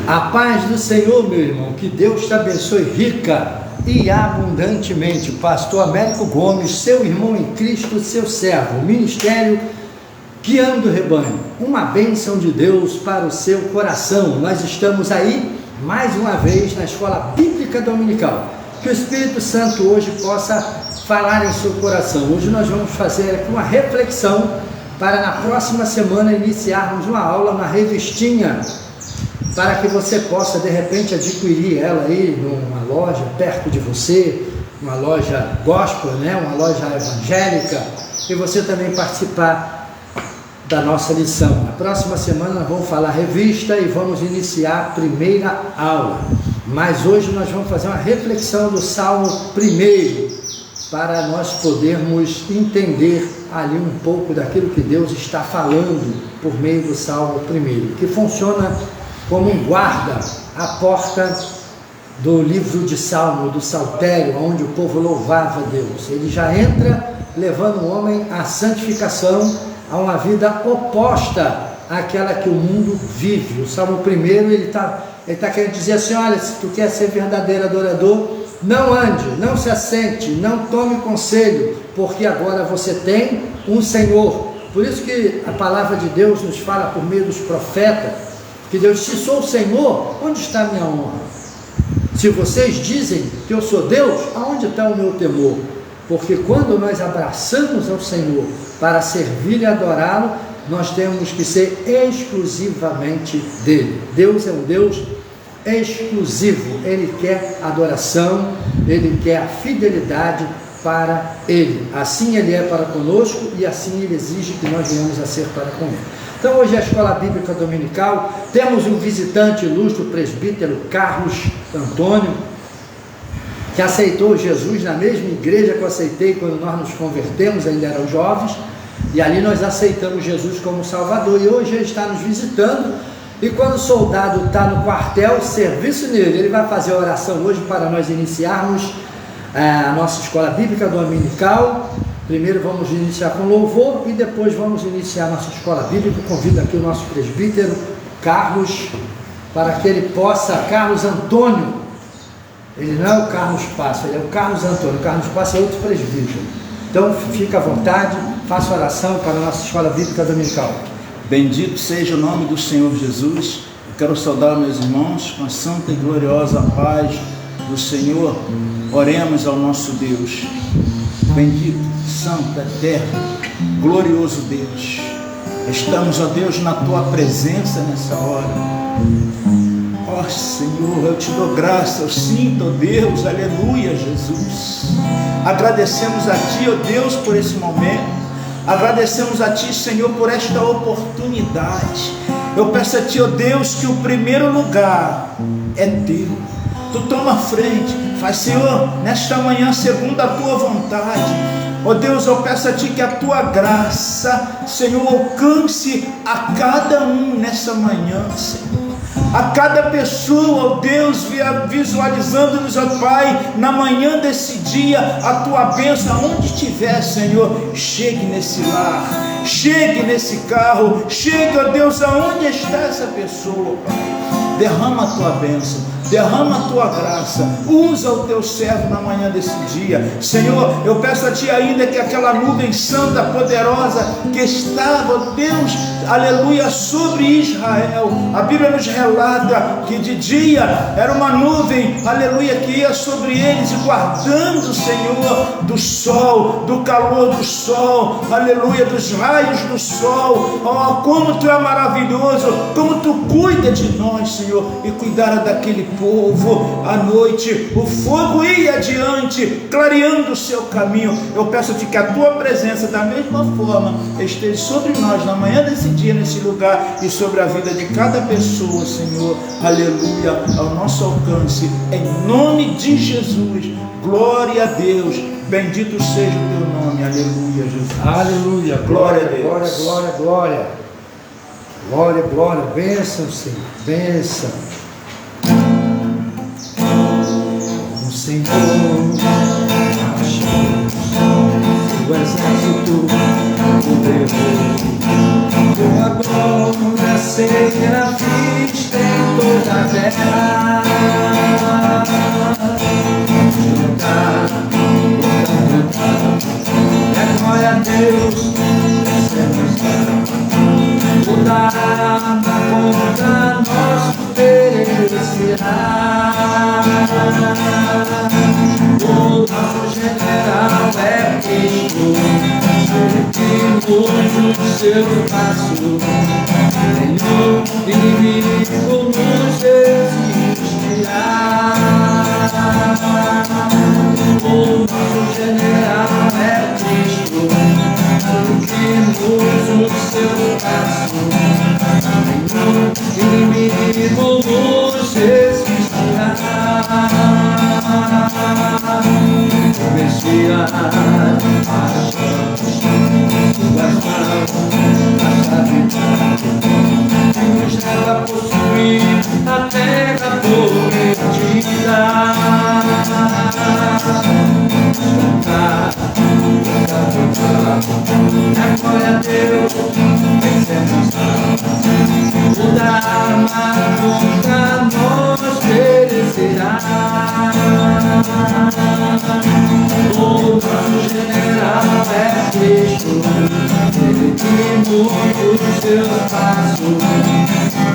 A paz do Senhor, meu irmão, que Deus te abençoe rica e abundantemente. Pastor Américo Gomes, seu irmão em Cristo, seu servo, ministério Guiando o Rebanho. Uma bênção de Deus para o seu coração. Nós estamos aí, mais uma vez, na Escola Bíblica Dominical. Que o Espírito Santo hoje possa falar em seu coração. Hoje nós vamos fazer aqui uma reflexão para na próxima semana iniciarmos uma aula, uma revistinha, para que você possa de repente adquirir ela aí numa loja perto de você, uma loja gospel, né? Uma loja evangélica, e você também participar da nossa lição. Na próxima semana nós vamos falar revista e vamos iniciar a primeira aula, mas hoje nós vamos fazer uma reflexão do Salmo 1, para nós podermos entender ali um pouco daquilo que Deus está falando por meio do Salmo 1, que funciona como um guarda à porta do livro de Salmo, do Saltério, onde o povo louvava Deus. Ele já entra levando o homem à santificação, a uma vida oposta àquela que o mundo vive. O Salmo 1, ele está querendo dizer assim: olha, se tu quer ser verdadeiro adorador, não ande, não se assente, não tome conselho, porque agora você tem um Senhor. Por isso que a palavra de Deus nos fala por meio dos profetas, que Deus, se sou o Senhor, onde está a minha honra? Se vocês dizem que eu sou Deus, aonde está o meu temor? Porque quando nós abraçamos ao Senhor para servir e adorá-lo, nós temos que ser exclusivamente dele. Deus é um Deus exclusivo, ele quer adoração, ele quer a fidelidade para ele. Assim ele é para conosco e assim ele exige que nós venhamos a ser para com ele. Então hoje é a Escola Bíblica Dominical, temos um visitante ilustre, o presbítero Carlos Antônio, que aceitou Jesus na mesma igreja que eu aceitei quando nós nos convertemos, ainda eram jovens, e ali nós aceitamos Jesus como Salvador, e hoje ele está nos visitando. E quando o soldado está no quartel, serviço nele, ele vai fazer a oração hoje para nós iniciarmos a nossa Escola Bíblica Dominical. Primeiro vamos iniciar com louvor e depois vamos iniciar a nossa Escola Bíblica. Convido aqui o nosso presbítero Carlos, para que ele possa, Carlos Antônio, ele não é o Carlos Passo, ele é o Carlos Antônio. O Carlos Passo é outro presbítero. Então fica à vontade, faça oração para a nossa Escola Bíblica Dominical. Bendito seja o nome do Senhor Jesus. Eu quero saudar meus irmãos com a santa e gloriosa paz do Senhor. Oremos ao nosso Deus. Bendito, santo, eterno, glorioso Deus. Estamos, ó Deus, na tua presença nessa hora. Ó Senhor, eu te dou graça, eu sinto, ó Deus, aleluia, Jesus. Agradecemos a ti, ó Deus, por esse momento. Agradecemos a ti, Senhor, por esta oportunidade. Eu peço a ti, ó Deus, que o primeiro lugar é teu. Tu toma a frente, faz, Senhor, nesta manhã segundo a tua vontade. Ó Deus, eu peço a ti que a tua graça, Senhor, alcance a cada um nessa manhã, Senhor. A cada pessoa, ó Deus, visualizando-nos, ó Pai, na manhã desse dia, a tua bênção, aonde estiver, Senhor, chegue nesse lar, chegue nesse carro, chegue, ó Deus, aonde está essa pessoa, Pai. Derrama a tua bênção, derrama a tua graça, usa o teu servo na manhã desse dia. Senhor, eu peço a ti ainda que aquela nuvem santa, poderosa, que estava, ó Deus, aleluia, sobre Israel, a Bíblia nos relata que de dia era uma nuvem, aleluia, que ia sobre eles, guardando, Senhor, do sol, do calor do sol, aleluia, dos raios do sol. Oh, como tu é maravilhoso, como tu cuida de nós, Senhor, e cuidara daquele povo. À noite o fogo ia adiante, clareando o seu caminho. Eu peço-te que a tua presença da mesma forma esteja sobre nós na manhã desse dia, nesse lugar, e sobre a vida de cada pessoa, Senhor, aleluia, ao nosso alcance, em nome de Jesus. Glória a Deus, bendito seja o teu nome, aleluia, Jesus. Aleluia, glória a Deus. Glória, glória, glória. Glória, glória, bênção, Senhor, bênção. O Senhor, o exército poderoso, tua glória será vista em toda terra. É glória a Deus, toda arma contra nós perecerá. O nosso general é Cristo, seguimos o seu passo. Nenhum inimigo nos resistirá. O nosso general é Cristo, seguimos o seu passo. Nenhum inimigo nos resistirá. O Messias achamos suas mãos, a chave nos leva a possuir a terra prometida. É glória a Deus, vencemos toda arma contra nós perecerá. O nosso general é Cristo, seguimos o seu passo.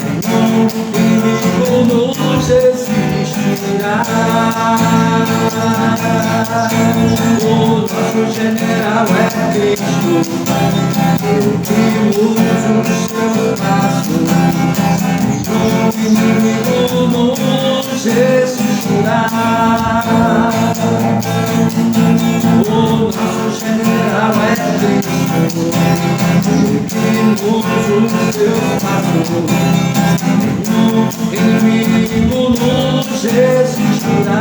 Nenhum inimigo nos resistirá. O nosso general é Cristo, seguimos o seu passo. Nenhum inimigo nos resistirá. O nosso general é Cristo, seguimos o seu passo. Nenhum inimigo nos resistirá.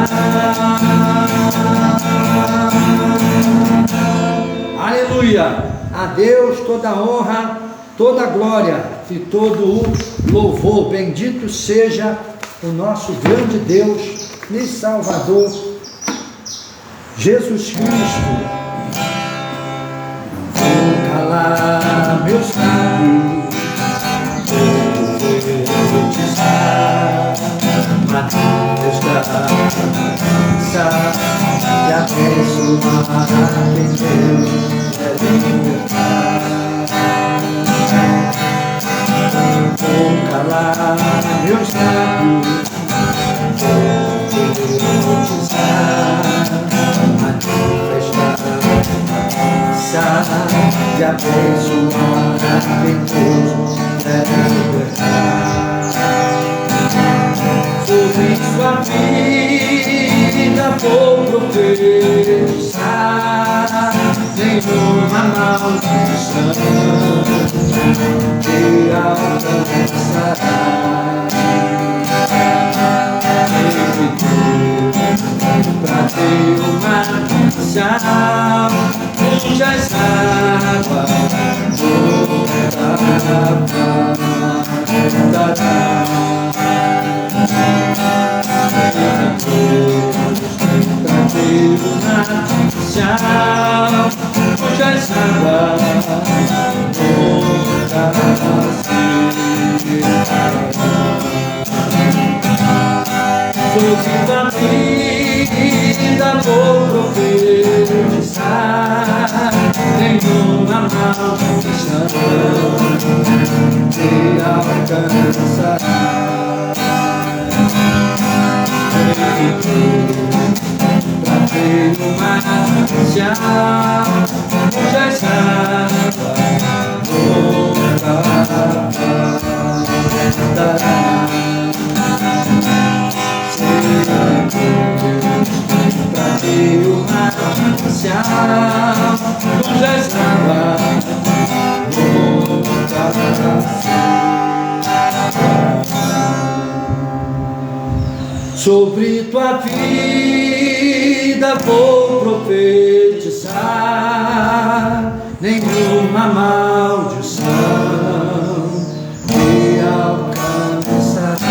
Aleluia! A Deus toda a honra, toda a glória e todo o louvor. Bendito seja o nosso grande Deus e Salvador Jesus Cristo. Vou calar meus lábios, vou profetizar, manifestar e abençoar quem Deus quer libertar. Vou calar meus lábios, vou profetizar, manifestar e abençoar quem Deus quer libertar. Sobre sua vida vou profetizar, nenhuma maldição te alcançará. Pra ter uma missão, cuja as águas voltará. Pra ter uma missão, cuja as águas voltará. Sobre tua vida vou profetizar, nenhuma maldição te alcançará. Pra ter uma missão, cujas águas voltará. Pra ter uma missão, cujas águas voltará. Sobre tua vida vou profetizar, nenhuma maldição te alcançará.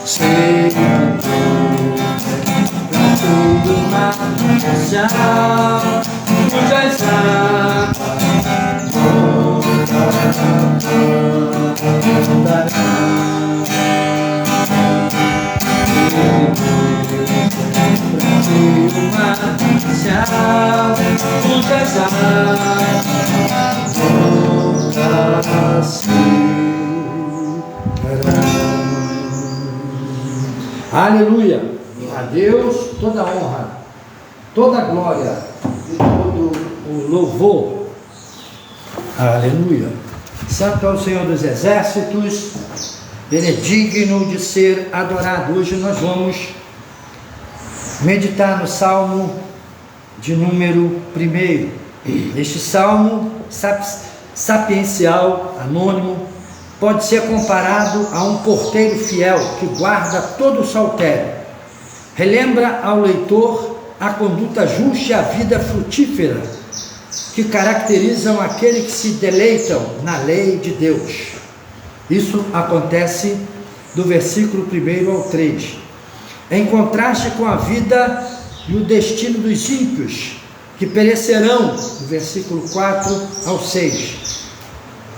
Sei que pra tudo uma missão, cujas águas voltará. Aleluia! A Deus toda a honra, toda a glória e todo o louvor. Aleluia! Santo é o Senhor dos Exércitos, Ele é digno de ser adorado. Hoje nós vamos meditar no Salmo de número 1. Este Salmo sapiencial, anônimo, pode ser comparado a um porteiro fiel que guarda todo o saltério. Relembra ao leitor a conduta justa e a vida frutífera que caracterizam aqueles que se deleitam na lei de Deus. Isso acontece do versículo 1 ao 3. Em contraste com a vida e o destino dos ímpios, que perecerão, do versículo 4 ao 6.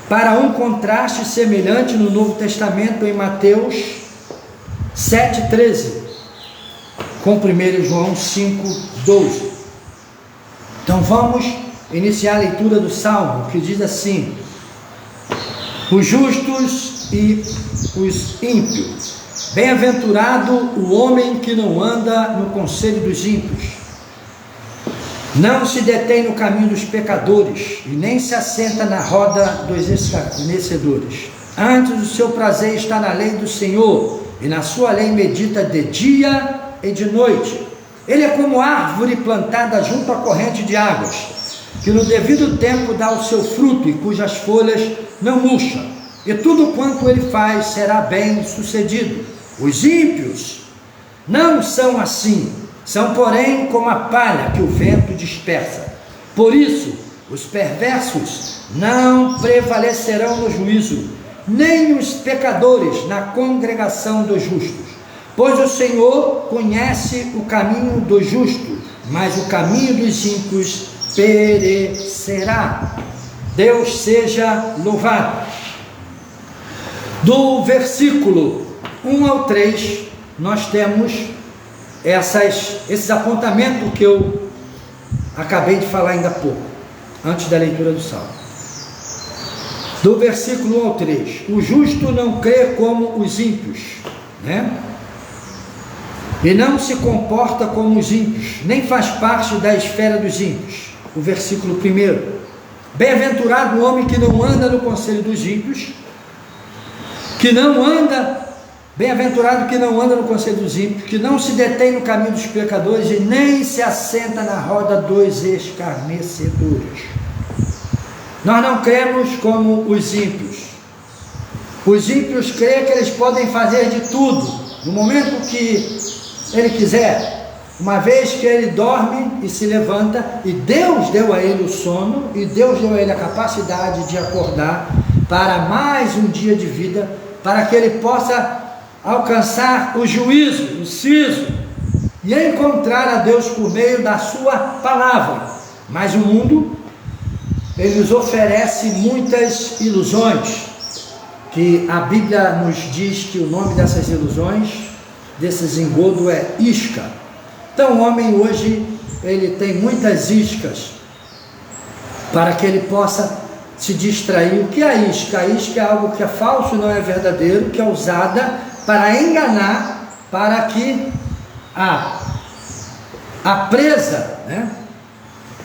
Para um contraste semelhante no Novo Testamento, em Mateus 7,13, com 1 João 5,12. Então vamos iniciar a leitura do Salmo, que diz assim: os justos e os ímpios. Bem-aventurado o homem que não anda no conselho dos ímpios, não se detém no caminho dos pecadores, e nem se assenta na roda dos escarnecedores. Antes o seu prazer está na lei do Senhor, e na sua lei medita de dia e de noite. Ele é como árvore plantada junto à corrente de águas, que no devido tempo dá o seu fruto, e cujas folhas não murcham, e tudo quanto ele faz será bem sucedido. Os ímpios não são assim, são porém como a palha que o vento dispersa. Por isso, os perversos não prevalecerão no juízo, nem os pecadores na congregação dos justos. Pois o Senhor conhece o caminho dos justos, mas o caminho dos ímpios perecerá. Deus seja louvado. Do versículo 1 ao 3, nós temos esses apontamentos que eu acabei de falar ainda há pouco, antes da leitura do Salmo. Do versículo 1 ao 3, o justo não crê como os ímpios, né? E não se comporta como os ímpios, nem faz parte da esfera dos ímpios. O versículo 1, bem-aventurado o homem que não anda no conselho dos ímpios, bem-aventurado que não anda no conselho dos ímpios, que não se detém no caminho dos pecadores, e nem se assenta na roda dos escarnecedores. Nós não cremos como os ímpios. Os ímpios creem que eles podem fazer de tudo, no momento que ele quiser, uma vez que ele dorme e se levanta, e Deus deu a ele o sono, e Deus deu a ele a capacidade de acordar para mais um dia de vida, para que ele possa alcançar o juízo, o siso, e encontrar a Deus por meio da sua palavra. Mas o mundo, ele nos oferece muitas ilusões, que a Bíblia nos diz que o nome dessas ilusões, desses engodos, é isca. Então o homem hoje, ele tem muitas iscas, para que ele possa se distrair. O que é a isca? A isca é algo que é falso, não é verdadeiro, que é usada para enganar, para que a presa, né,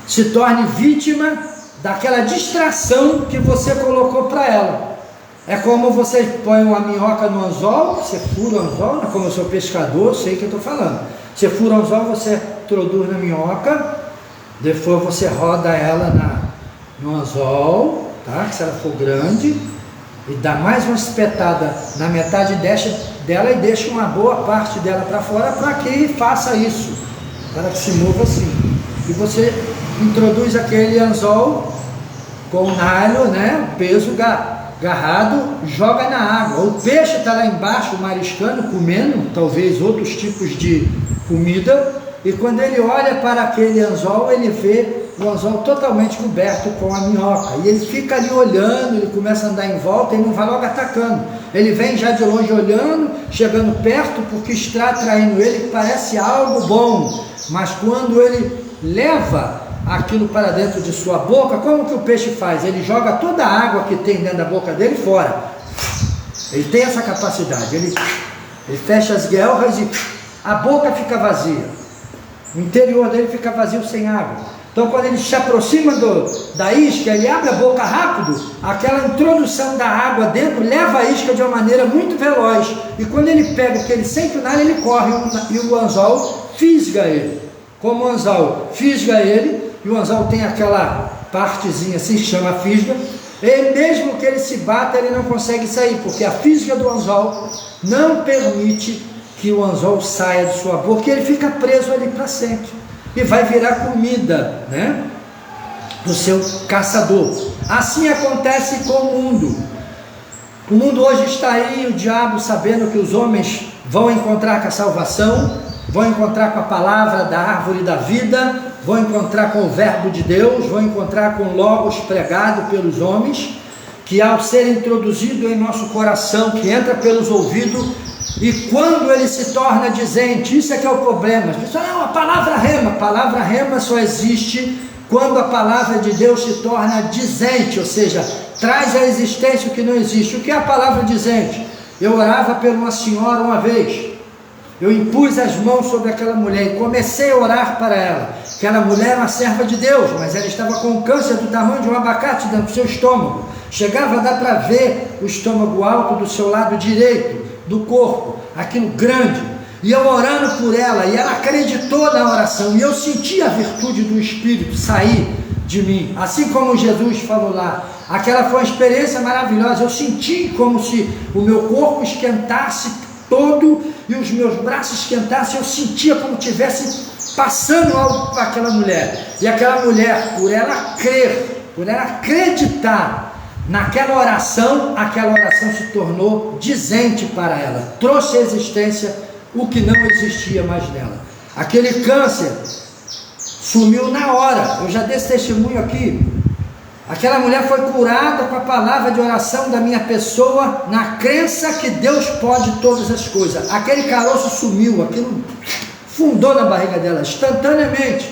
se torne vítima daquela distração que você colocou para ela. É como você põe uma minhoca no anzol, você fura o anzol, como eu sou pescador, sei o que eu estou falando. Você fura o anzol, você introduz na minhoca, depois você roda ela no anzol, tá? Se ela for grande, e dá mais uma espetada na metade dela e deixa uma boa parte dela para fora, para que faça isso, para que se mova assim. E você introduz aquele anzol com o nylon, né? O peso agarrado, joga na água. O peixe está lá embaixo mariscando, comendo talvez outros tipos de comida, e quando ele olha para aquele anzol, ele vê o anzol totalmente coberto com a minhoca, e ele fica ali olhando, ele começa a andar em volta, e não vai logo atacando, ele vem já de longe olhando, chegando perto, porque está atraindo ele, que parece algo bom, mas quando ele leva aquilo para dentro de sua boca, como que o peixe faz? Ele joga toda a água que tem dentro da boca dele fora. Ele tem essa capacidade, ele Ele fecha as guelras e a boca fica vazia. O interior dele fica vazio sem água. Então, quando ele se aproxima da isca, ele abre a boca rápido, aquela introdução da água dentro leva a isca de uma maneira muito veloz. E quando ele pega o que ele sente nada, ele corre e o anzol fisga ele. Como o anzol fisga ele, e o anzol tem aquela partezinha assim, que chama fisga, e mesmo que ele se bata, ele não consegue sair, porque a fisga do anzol não permite que o anzol saia de sua boca, e ele fica preso ali para sempre. E vai virar comida, né, do seu caçador. Assim acontece com o mundo. O mundo hoje está aí, o diabo sabendo que os homens vão encontrar com a salvação, vão encontrar com a palavra da árvore da vida, vão encontrar com o verbo de Deus, vão encontrar com o logos pregado pelos homens, que ao ser introduzido em nosso coração, que entra pelos ouvidos, e quando ele se torna dizente, isso é que é o problema. As pessoas, não, a palavra rema só existe quando a palavra de Deus se torna dizente, ou seja, traz à existência o que não existe. O que é a palavra dizente? Eu orava por uma senhora uma vez, eu impus as mãos sobre aquela mulher e comecei a orar para ela. Aquela mulher era uma serva de Deus, mas ela estava com um câncer do tamanho de um abacate dentro do seu estômago. Chegava a dar para ver o estômago alto do seu lado direito do corpo, aquilo grande, e eu orando por ela, e ela acreditou na oração, e eu senti a virtude do Espírito sair de mim, assim como Jesus falou lá. Aquela foi uma experiência maravilhosa. Eu senti como se o meu corpo esquentasse todo, e os meus braços esquentassem. Eu sentia como tivesse passando algo para aquela mulher, e aquela mulher, por ela crer, por ela acreditar naquela oração, aquela oração se tornou dizente para ela, trouxe à existência o que não existia mais nela. Aquele câncer sumiu na hora. Eu já dei esse testemunho aqui. Aquela mulher foi curada com a palavra de oração da minha pessoa, na crença que Deus pode todas as coisas. Aquele caroço sumiu, aquilo fundou na barriga dela instantaneamente.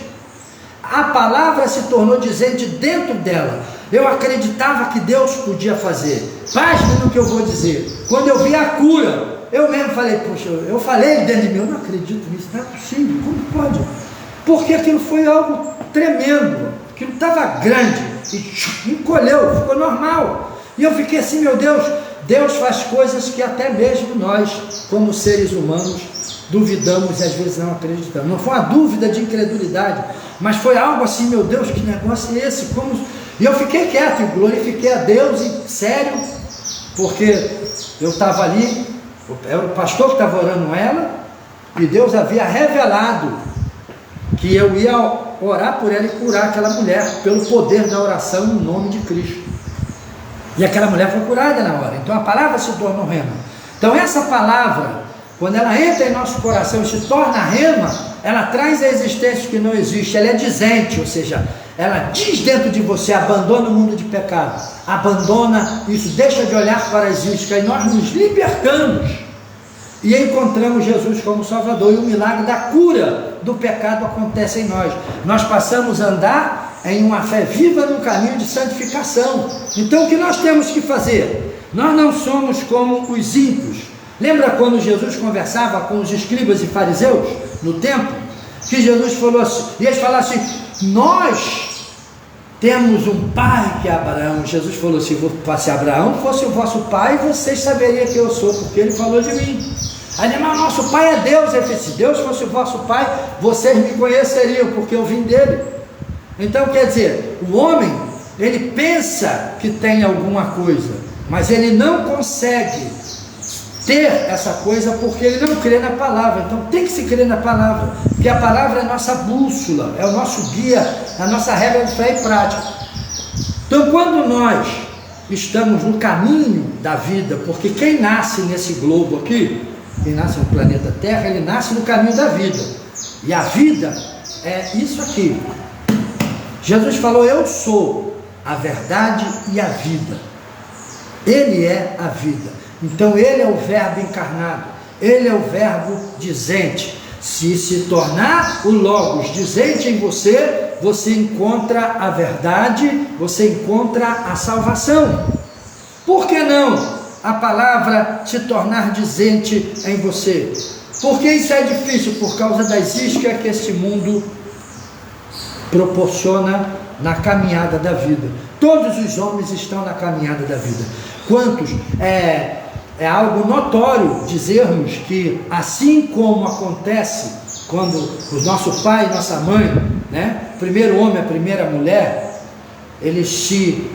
A palavra se tornou dizente dentro dela. Eu acreditava que Deus podia fazer. Pasme no que eu vou dizer. Quando eu vi a cura, eu mesmo falei, poxa, eu falei dentro de mim, eu não acredito nisso, não é possível, como pode? Porque aquilo foi algo tremendo, aquilo estava grande, e encolheu, ficou normal. E eu fiquei assim, meu Deus, Deus faz coisas que até mesmo nós, como seres humanos, duvidamos e às vezes não acreditamos. Não foi uma dúvida de incredulidade, mas foi algo assim, meu Deus, que negócio é esse? E eu fiquei quieto e glorifiquei a Deus, e sério, porque eu estava ali, era o pastor que estava orando ela, e Deus havia revelado que eu ia orar por ela e curar aquela mulher, pelo poder da oração no nome de Cristo. E aquela mulher foi curada na hora. Então a palavra se tornou rema. Então essa palavra, quando ela entra em nosso coração e se torna rema, ela traz a existência que não existe. Ela é dizente, ou seja, ela diz dentro de você, abandona o mundo de pecado, abandona isso, deixa de olhar para as iscas, e nós nos libertamos e encontramos Jesus como Salvador, e o milagre da cura do pecado acontece em nós. Nós passamos a andar em uma fé viva no caminho de santificação. Então o que nós temos que fazer? Nós não somos como os ímpios. Lembra quando Jesus conversava com os escribas e fariseus no templo? Que Jesus falou assim, e eles falaram assim, nós temos um pai que é Abraão. Jesus falou assim, se Abraão fosse o vosso pai, vocês saberiam que eu sou, porque ele falou de mim. Aí, mas nosso pai é Deus. Ele disse, se Deus fosse o vosso pai, vocês me conheceriam, porque eu vim dele. Então quer dizer, o homem, ele pensa que tem alguma coisa, mas ele não consegue ter essa coisa porque ele não crê na palavra. Então tem que se crer na palavra, porque a palavra é a nossa bússola, é o nosso guia, a nossa regra de fé e prática. Então quando nós estamos no caminho da vida, porque quem nasce nesse globo aqui, quem nasce no planeta Terra, ele nasce no caminho da vida, e a vida é isso aqui. Jesus falou, eu sou a verdade e a vida. Ele é a vida. Então ele é o verbo encarnado, ele é o verbo dizente. Se tornar o Logos dizente em você, você encontra a verdade, você encontra a salvação. Por que não? a palavra se tornar dizente em você. Por que isso é difícil? Por causa das iscas que este mundo proporciona na caminhada da vida. Todos os homens estão na caminhada da vida. Quantos? É algo notório dizermos que, assim como acontece quando o nosso pai e nossa mãe, né, o primeiro homem, a primeira mulher, eles se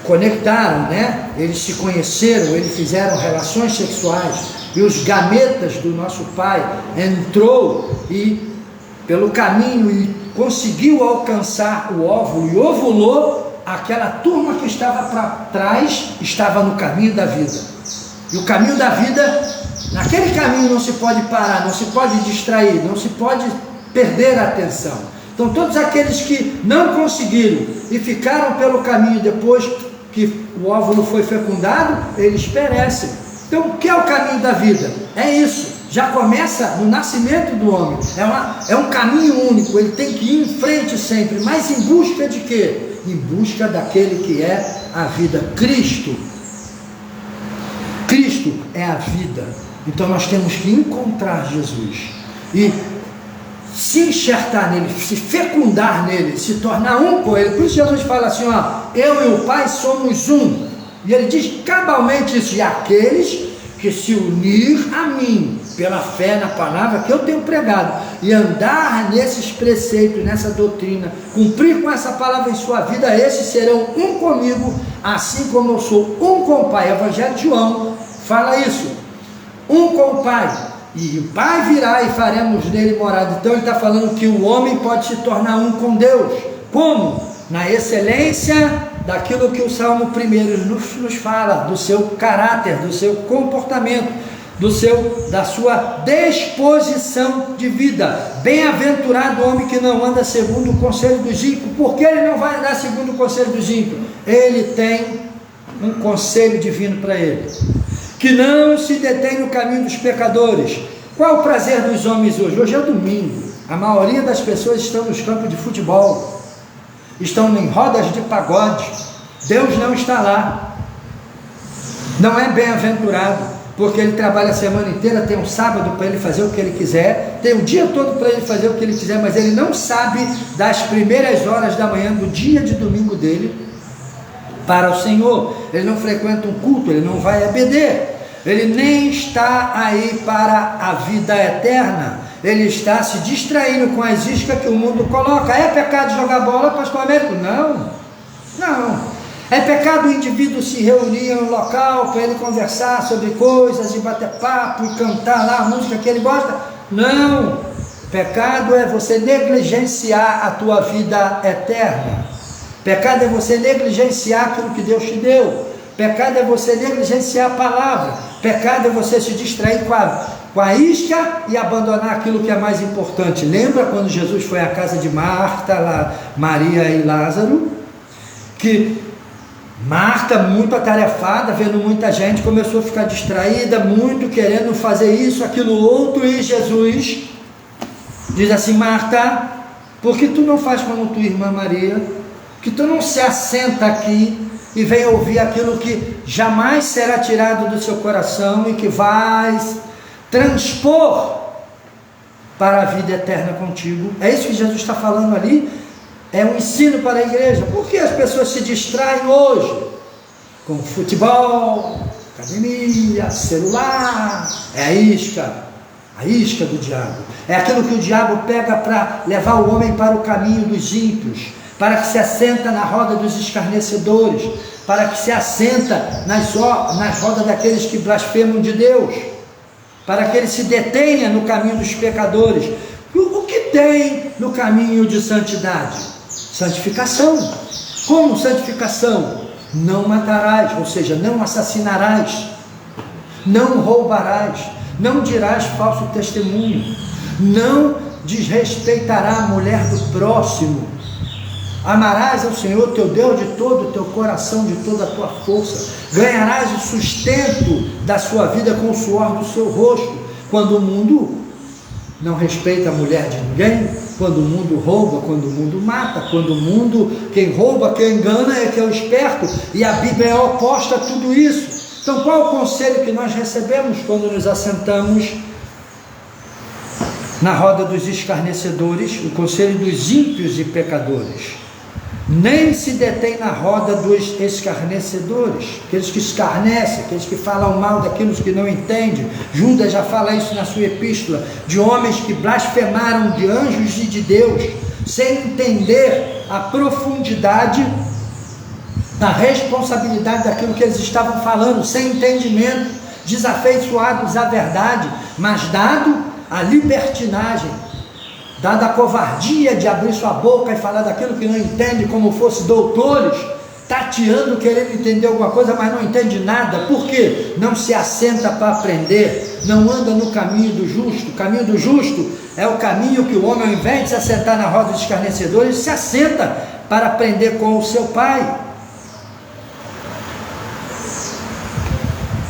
conectaram, né? Eles se conheceram, eles fizeram relações sexuais, e os gametas do nosso pai entrou e pelo caminho e conseguiu alcançar o óvulo e ovulou, aquela turma que estava para trás estava no caminho da vida. E o caminho da vida, naquele caminho não se pode parar, não se pode distrair, não se pode perder a atenção. Então todos aqueles que não conseguiram e ficaram pelo caminho depois que o óvulo foi fecundado, eles perecem. Então o que é o caminho da vida? É isso, já começa no nascimento do homem, é um caminho único, ele tem que ir em frente sempre, mas em busca de quê? Em busca daquele que é a vida, Cristo. Cristo é a vida. Então nós temos que encontrar Jesus e se enxertar nele, se fecundar nele, se tornar um com ele. Por isso Jesus fala assim, ó, eu e o Pai somos um. E ele diz cabalmente isso, e aqueles que se unir a mim, pela fé na palavra que eu tenho pregado, e andar nesses preceitos, nessa doutrina, cumprir com essa palavra em sua vida, esses serão um comigo, assim como eu sou um com o Pai. Evangelho de João fala isso, um com o Pai, e o Pai virá e faremos nele morada. Então ele está falando que o homem pode se tornar um com Deus. Como? Na excelência daquilo que o Salmo 1 nos fala, do seu caráter, do seu comportamento, da sua disposição de vida. Bem-aventurado o homem que não anda segundo o conselho dos ímpios. Por que ele não vai andar segundo o conselho dos ímpios? Ele tem um conselho divino para ele, que não se detém no caminho dos pecadores. Qual o prazer dos homens hoje? Hoje é domingo, a maioria das pessoas estão nos campos de futebol, estão em rodas de pagode. Deus não está lá, não é bem-aventurado, porque ele trabalha a semana inteira, tem um sábado para ele fazer o que ele quiser, tem o dia todo para ele fazer o que ele quiser, mas ele não sabe das primeiras horas da manhã do dia de domingo dele para o Senhor. Ele não frequenta um culto, ele não vai a BD, ele nem está aí para a vida eterna, ele está se distraindo com as iscas que o mundo coloca. É pecado jogar bola, pastor Américo? Não, não. É pecado o indivíduo se reunir em um local para ele conversar sobre coisas e bater papo e cantar lá a música que ele gosta? Não. Pecado é você negligenciar a tua vida eterna. Pecado é você negligenciar aquilo que Deus te deu. Pecado é você negligenciar a palavra. Pecado é você se distrair com a isca e abandonar aquilo que é mais importante. Lembra quando Jesus foi à casa de Marta, Maria e Lázaro? Que Marta, muito atarefada, vendo muita gente, começou a ficar distraída, muito querendo fazer isso, aquilo, outro, e Jesus diz assim: Marta, por que tu não faz como tua irmã Maria? Que tu não se assenta aqui e vem ouvir aquilo que jamais será tirado do seu coração e que vai transpor para a vida eterna contigo. É isso que Jesus está falando ali. É um ensino para a igreja. Por que as pessoas se distraem hoje? Com futebol, academia, celular. É a isca do diabo. É aquilo que o diabo pega para levar o homem para o caminho dos ímpios, para que se assenta na roda dos escarnecedores, para que se assenta nas rodas daqueles que blasfemam de Deus, para que ele se detenha no caminho dos pecadores. O que tem no caminho de santidade? Santificação. Como santificação? Não matarás, ou seja, não assassinarás, não roubarás, não dirás falso testemunho, não desrespeitará a mulher do próximo, amarás ao Senhor teu Deus de todo o teu coração, de toda a tua força, ganharás o sustento da sua vida com o suor do seu rosto. Quando o mundo não respeita a mulher de ninguém, quando o mundo rouba, quando o mundo mata, quando o mundo, quem rouba, quem engana é que é o esperto, e a Bíblia é oposta a tudo isso. Então, qual é o conselho que nós recebemos quando nos assentamos na roda dos escarnecedores? O conselho dos ímpios e pecadores: nem se detém na roda dos escarnecedores, aqueles que escarnecem, aqueles que falam mal daqueles que não entendem. Judas já fala isso na sua epístola, de homens que blasfemaram de anjos e de Deus, sem entender a profundidade da responsabilidade daquilo que eles estavam falando, sem entendimento, desafeiçoados à verdade, mas dado a libertinagem, dada a covardia de abrir sua boca e falar daquilo que não entende, como fosse doutores, tateando, querendo entender alguma coisa, mas não entende nada. Por quê? Não se assenta para aprender, não anda no caminho do justo. O caminho do justo é o caminho que o homem, ao invés de se assentar na roda dos escarnecedores, se assenta para aprender com o seu pai.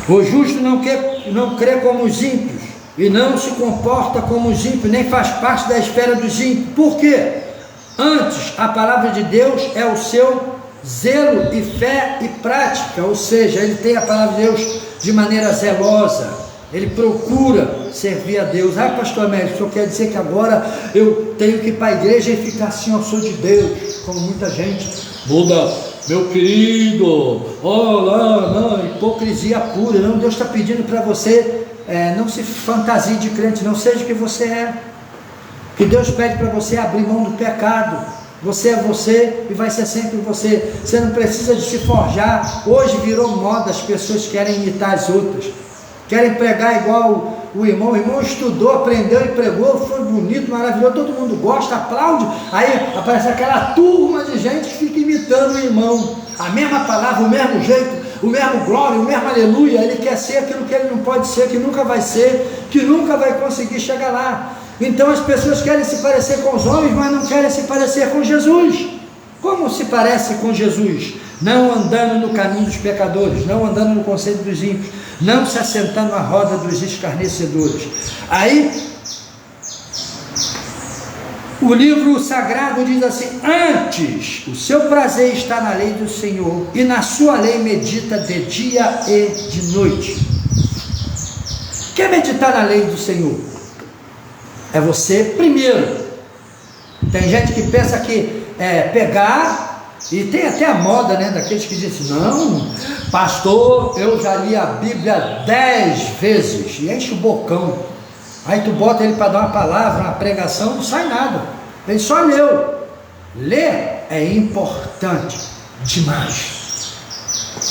O justo não crê como os ímpios, e não se comporta como os ímpios, nem faz parte da esfera dos ímpios. Por quê? Antes, a palavra de Deus é o seu zelo e fé e prática, ou seja, ele tem a palavra de Deus de maneira zelosa, ele procura servir a Deus. Ah, pastor Américo, o senhor quer dizer que agora eu tenho que ir para a igreja e ficar assim, eu sou de Deus, como muita gente muda, meu querido, olá, não, hipocrisia pura. Não, Deus está pedindo para você, não se fantasie de crente, não seja o que você é. Que Deus pede para você abrir mão do pecado. Você é você e vai ser sempre você. Você não precisa de se forjar. Hoje virou moda, as pessoas querem imitar as outras, querem pregar igual o irmão. O irmão estudou, aprendeu e pregou, foi bonito, maravilhoso, todo mundo gosta, aplaude. Aí aparece aquela turma de gente que fica imitando o irmão, a mesma palavra, o mesmo jeito, o mesmo glória, o mesmo aleluia. Ele quer ser aquilo que ele não pode ser, que nunca vai ser, que nunca vai conseguir chegar lá. Então as pessoas querem se parecer com os homens, mas não querem se parecer com Jesus. Como se parece com Jesus? Não andando no caminho dos pecadores, não andando no conselho dos ímpios, não se assentando à roda dos escarnecedores. Aí o livro sagrado diz assim: antes o seu prazer está na lei do Senhor, e na sua lei medita de dia e de noite. Quer meditar na lei do Senhor? É você primeiro. Tem gente que pensa que pegar, e tem até a moda, né, daqueles que dizem: não, pastor, eu já li a Bíblia 10 vezes, e enche o bocão. Aí tu bota ele para dar uma palavra, uma pregação, não sai nada, ele só leu. Ler é importante demais,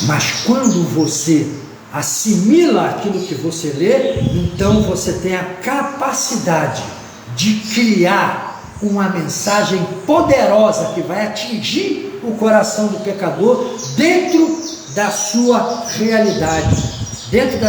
mas quando você assimila aquilo que você lê, então você tem a capacidade de criar uma mensagem poderosa que vai atingir o coração do pecador dentro da sua realidade, dentro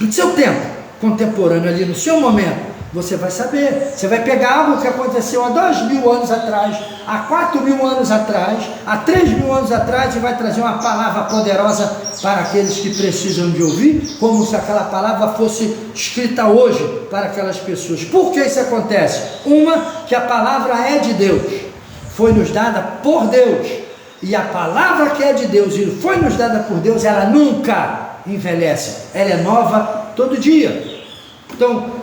do seu tempo contemporâneo, ali no seu momento. Você vai saber, você vai pegar algo que aconteceu há 2.000 anos atrás, há 4.000 anos atrás, há 3.000 anos atrás, e vai trazer uma palavra poderosa para aqueles que precisam de ouvir, como se aquela palavra fosse escrita hoje para aquelas pessoas. Por que isso acontece? Uma, que a palavra é de Deus, foi nos dada por Deus, e a palavra que é de Deus e foi nos dada por Deus, ela nunca envelhece, ela é nova todo dia. Então,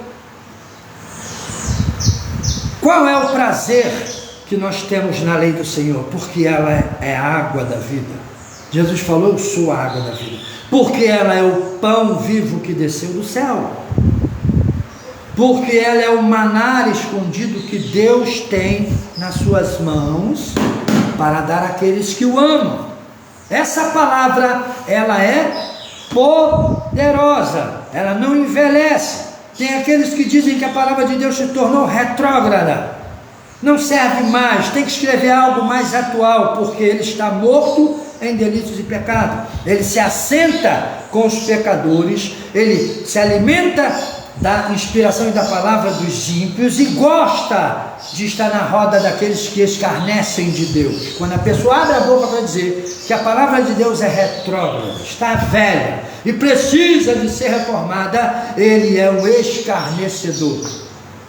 qual é o prazer que nós temos na lei do Senhor? Porque ela é a água da vida. Jesus falou: eu sou a água da vida. Porque ela é o pão vivo que desceu do céu. Porque ela é o maná escondido que Deus tem nas suas mãos para dar àqueles que o amam. Essa palavra, ela é poderosa, ela não envelhece. Tem aqueles que dizem que a palavra de Deus se tornou retrógrada, não serve mais, tem que escrever algo mais atual, porque ele está morto em delitos e pecado. Ele se assenta com os pecadores, ele se alimenta da inspiração e da palavra dos ímpios e gosta de estar na roda daqueles que escarnecem de Deus. Quando a pessoa abre a boca para dizer que a palavra de Deus é retrógrada, está velha e precisa de ser reformada, ele é um escarnecedor.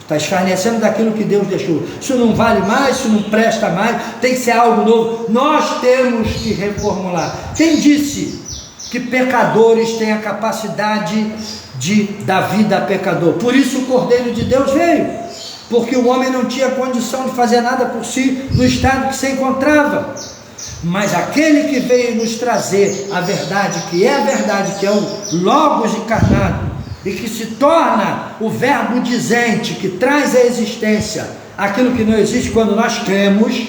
Está escarnecendo daquilo que Deus deixou. Isso não vale mais, isso não presta mais, tem que ser algo novo. Nós temos que reformular. Quem disse que pecadores têm a capacidade de dar vida a pecador. Por isso o Cordeiro de Deus veio, porque o homem não tinha condição de fazer nada por si no estado que se encontrava. Mas aquele que veio nos trazer a verdade, que é a verdade, que é o Logos encarnado, e que se torna o verbo dizente, que traz à existência aquilo que não existe. Quando nós cremos,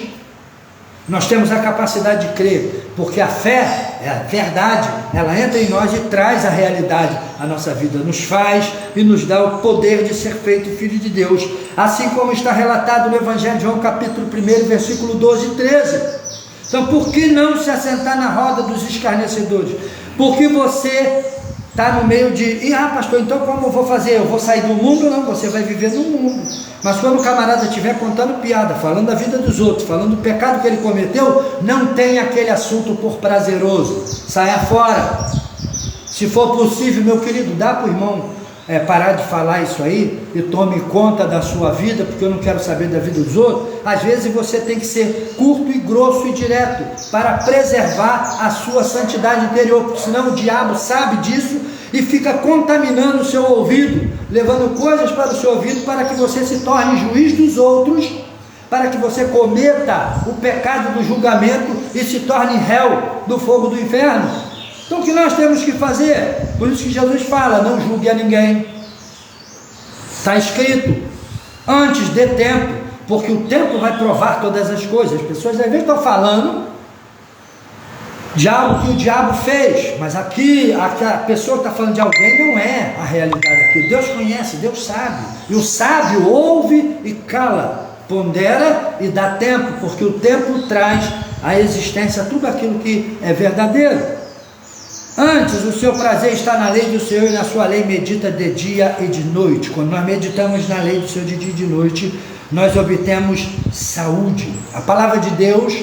nós temos a capacidade de crer, porque a fé é a verdade, ela entra em nós e traz a realidade à nossa vida, nos faz e nos dá o poder de ser feito filho de Deus, assim como está relatado no Evangelho de João, capítulo 1, versículo 12 e 13. Então, por que não se assentar na roda dos escarnecedores? Porque você está no meio de, pastor, então como eu vou fazer? Eu vou sair do mundo? Não, você vai viver no mundo. Mas quando o camarada estiver contando piada, falando da vida dos outros, falando do pecado que ele cometeu, não tem aquele assunto por prazeroso, saia fora. Se for possível, meu querido, dá para o irmão parar de falar isso aí e tome conta da sua vida, porque eu não quero saber da vida dos outros. Às vezes você tem que ser curto e grosso e direto para preservar a sua santidade interior, porque senão o diabo sabe disso e fica contaminando o seu ouvido, levando coisas para o seu ouvido para que você se torne juiz dos outros, para que você cometa o pecado do julgamento e se torne réu do fogo do inferno. Então o que nós temos que fazer? Por isso que Jesus fala, não julgue a ninguém. Está escrito, antes dê tempo, porque o tempo vai provar todas as coisas. As pessoas às vezes estão falando de algo que o diabo fez, mas aqui a pessoa que está falando de alguém não é a realidade aqui. Deus conhece, Deus sabe, e o sábio ouve e cala, pondera e dá tempo, porque o tempo traz à existência tudo aquilo que é verdadeiro. Antes, o seu prazer está na lei do Senhor, e na sua lei medita de dia e de noite. Quando nós meditamos na lei do Senhor de dia e de noite, nós obtemos saúde. A palavra de Deus,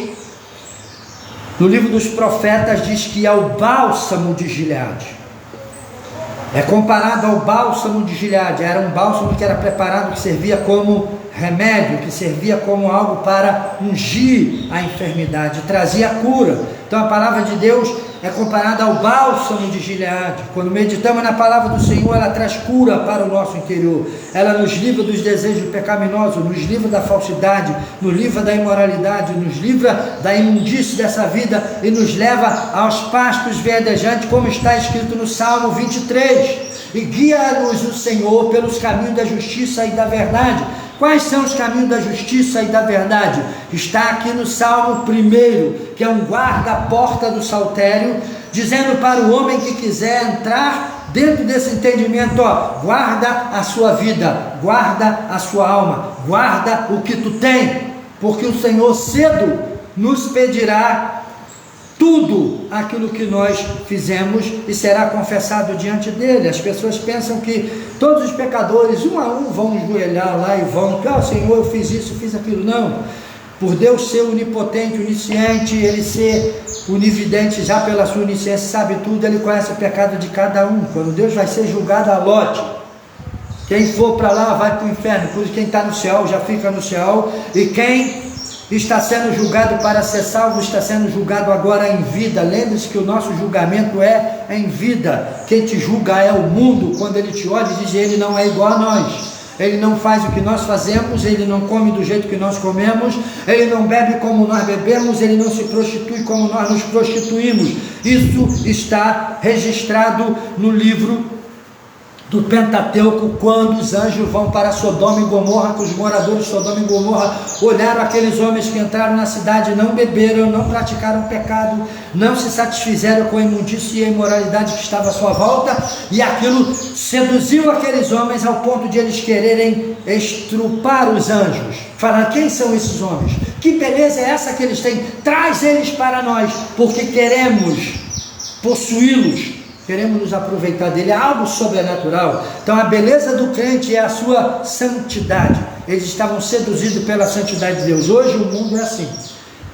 no livro dos profetas, diz que é o bálsamo de Gileade. É comparado ao bálsamo de Gileade. Era um bálsamo que era preparado, que servia como remédio, que servia como algo para ungir a enfermidade, trazia cura. Então a palavra de Deus é comparada ao bálsamo de Gileade. Quando meditamos na palavra do Senhor, ela traz cura para o nosso interior. Ela nos livra dos desejos pecaminosos, nos livra da falsidade, nos livra da imoralidade, nos livra da imundície dessa vida e nos leva aos pastos verdejantes, como está escrito no Salmo 23. E guia-nos o Senhor pelos caminhos da justiça e da verdade. Quais são os caminhos da justiça e da verdade? Está aqui no Salmo 1, que é um guarda-porta do saltério, dizendo para o homem que quiser entrar dentro desse entendimento, guarda a sua vida, guarda a sua alma, guarda o que tu tem, porque o Senhor cedo nos pedirá tudo aquilo que nós fizemos e será confessado diante dele. As pessoas pensam que todos os pecadores, um a um, vão ajoelhar lá e vão, Senhor, eu fiz isso, fiz aquilo. Não, por Deus ser onipotente, onisciente, ele ser onividente já pela sua onisciência, sabe tudo, ele conhece o pecado de cada um. Quando Deus vai ser julgado a lote, quem for para lá vai para o inferno, por isso quem está no céu já fica no céu, e quem está sendo julgado para ser salvo, está sendo julgado agora em vida. Lembre-se que o nosso julgamento é em vida. Quem te julga é o mundo. Quando ele te olha e diz, ele não é igual a nós, ele não faz o que nós fazemos, ele não come do jeito que nós comemos, ele não bebe como nós bebemos, ele não se prostitui como nós nos prostituímos. Isso está registrado no livro do Pentateuco, quando os anjos vão para Sodoma e Gomorra, que os moradores de Sodoma e Gomorra olharam aqueles homens que entraram na cidade, não beberam, não praticaram pecado, não se satisfizeram com a imundícia e a imoralidade que estava à sua volta, e aquilo seduziu aqueles homens ao ponto de eles quererem estrupar os anjos. Falaram, quem são esses homens? Que beleza é essa que eles têm? Traz eles para nós, porque queremos possuí-los, queremos nos aproveitar dele. É algo sobrenatural. Então a beleza do crente é a sua santidade. Eles estavam seduzidos pela santidade de Deus. Hoje o mundo é assim.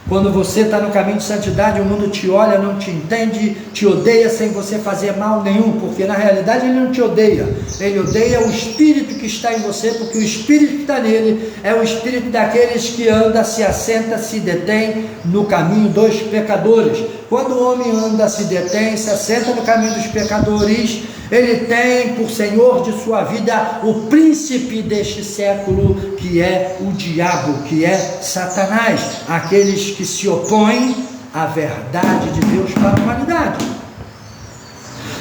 Quando você está no caminho de santidade, o mundo te olha, não te entende, te odeia sem você fazer mal nenhum, porque na realidade ele não te odeia, ele odeia o espírito que está em você, porque o espírito que está nele é o espírito daqueles que anda, se assenta, se detém no caminho dos pecadores. quando o homem anda, se detém, se assenta no caminho dos pecadores, ele tem por senhor de sua vida o príncipe deste século, que é o diabo, que é Satanás, aqueles que se opõem à verdade de Deus para a humanidade.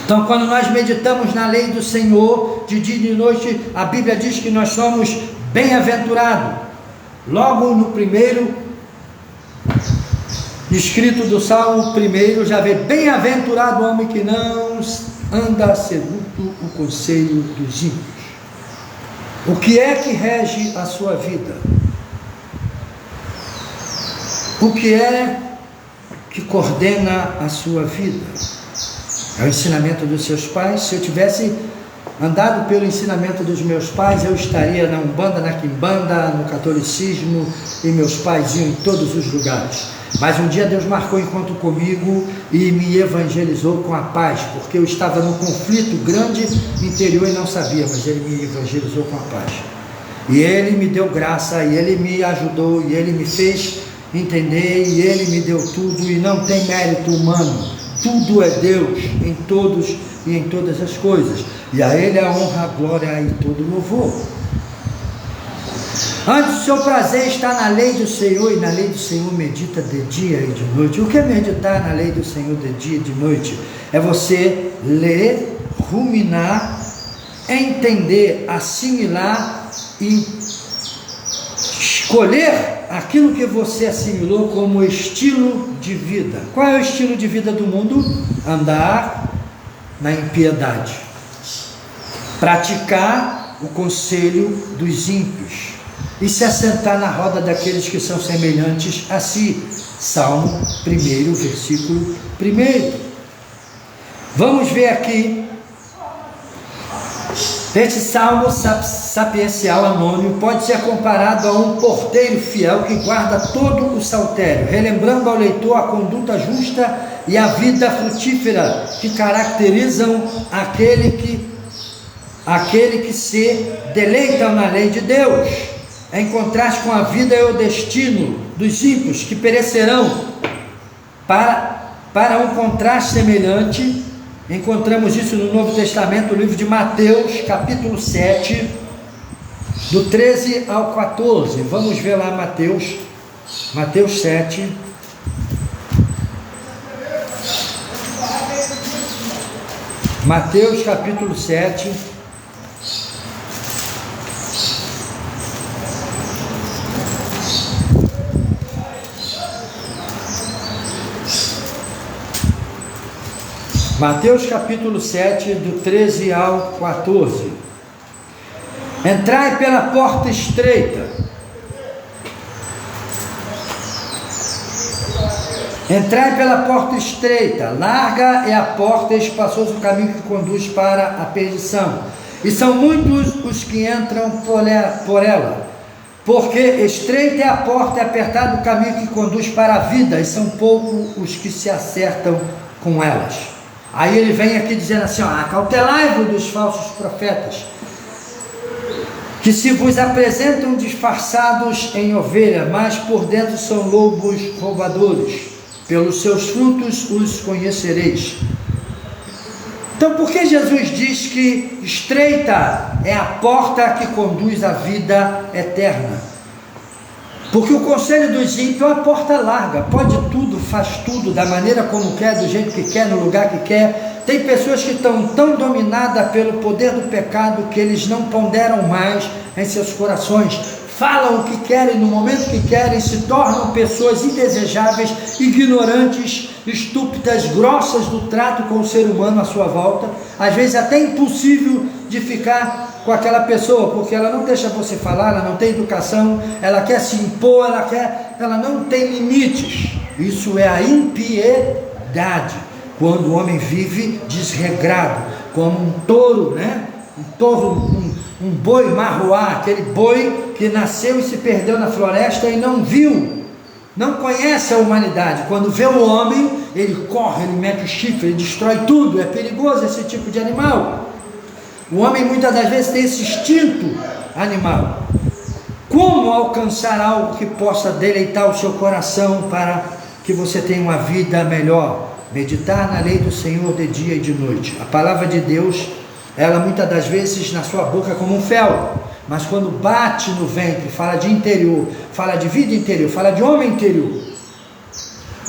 Então, quando nós meditamos na lei do Senhor, de dia e de noite, a Bíblia diz que nós somos bem-aventurados. Logo no primeiro escrito do Salmo 1, já vê: bem-aventurado o homem que não anda segundo o conselho dos ímpios. O que é que rege a sua vida? O que é que coordena a sua vida? É o ensinamento dos seus pais. Se eu tivesse andado pelo ensinamento dos meus pais, eu estaria na Umbanda, na Quimbanda, no catolicismo, e meus pais iam em todos os lugares. Mas um dia Deus marcou encontro comigo e me evangelizou com a paz, porque eu estava num conflito grande interior e não sabia, mas Ele me evangelizou com a paz. E Ele me deu graça, e Ele me ajudou, e Ele me fez entender, e Ele me deu tudo, e não tem mérito humano. Tudo é Deus, em todos e em todas as coisas, e a Ele a honra, a glória e todo louvor. Antes, o seu prazer está na lei do Senhor, e na lei do Senhor medita de dia e de noite. O que é meditar na lei do Senhor de dia e de noite? É você ler, ruminar, entender, assimilar e escolher aquilo que você assimilou como estilo de vida. Qual é o estilo de vida do mundo? Andar na impiedade, praticar o conselho dos ímpios e se assentar na roda daqueles que são semelhantes a si. Salmo 1, versículo 1. Vamos ver aqui. Este salmo sapiencial anônimo pode ser comparado a um porteiro fiel que guarda todo o saltério, relembrando ao leitor a conduta justa e a vida frutífera que caracterizam aquele que se deleitam na lei de Deus, em contraste com a vida e o destino dos ímpios que perecerão. Para um contraste semelhante, encontramos isso no Novo Testamento, no livro de Mateus, capítulo 7, do 13 ao 14. Vamos ver lá Mateus 7. Mateus, capítulo 7. Mateus capítulo 7, do 13 ao 14. Entrai pela porta estreita. Entrai pela porta estreita. Larga é a porta e espaçoso o caminho que conduz para a perdição. E são muitos os que entram por ela. Porque estreita é a porta e apertado o caminho que conduz para a vida. E são poucos os que se acertam com elas. Aí ele vem aqui dizendo assim: acautelai-vos dos falsos profetas, que se vos apresentam disfarçados em ovelha, mas por dentro são lobos roubadores. Pelos seus frutos os conhecereis. Então, por que Jesus diz que estreita é a porta que conduz à vida eterna? Porque o conselho dos ímpios é uma porta larga, pode tudo, faz tudo, da maneira como quer, do jeito que quer, no lugar que quer. Tem pessoas que estão tão dominadas pelo poder do pecado que eles não ponderam mais em seus corações, falam o que querem no momento que querem, se tornam pessoas indesejáveis, ignorantes, estúpidas, grossas do trato com o ser humano à sua volta, às vezes até impossível de ficar com aquela pessoa, porque ela não deixa você falar, ela não tem educação, ela quer se impor, ela não tem limites. Isso é a impiedade, quando o homem vive desregrado, como um touro, né? Um boi marruá, aquele boi que nasceu e se perdeu na floresta e não viu, não conhece a humanidade. Quando vê o homem, ele corre, ele mete o chifre, ele destrói tudo. É perigoso esse tipo de animal. O homem muitas das vezes tem esse instinto animal. Como alcançar algo que possa deleitar o seu coração para que você tenha uma vida melhor. Meditar na lei do Senhor de dia e de noite. A palavra de Deus, ela muitas das vezes na sua boca é como um fel, mas quando bate no ventre, fala de interior, fala de vida interior, fala de homem interior.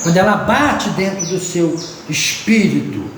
Quando ela bate dentro do seu espírito,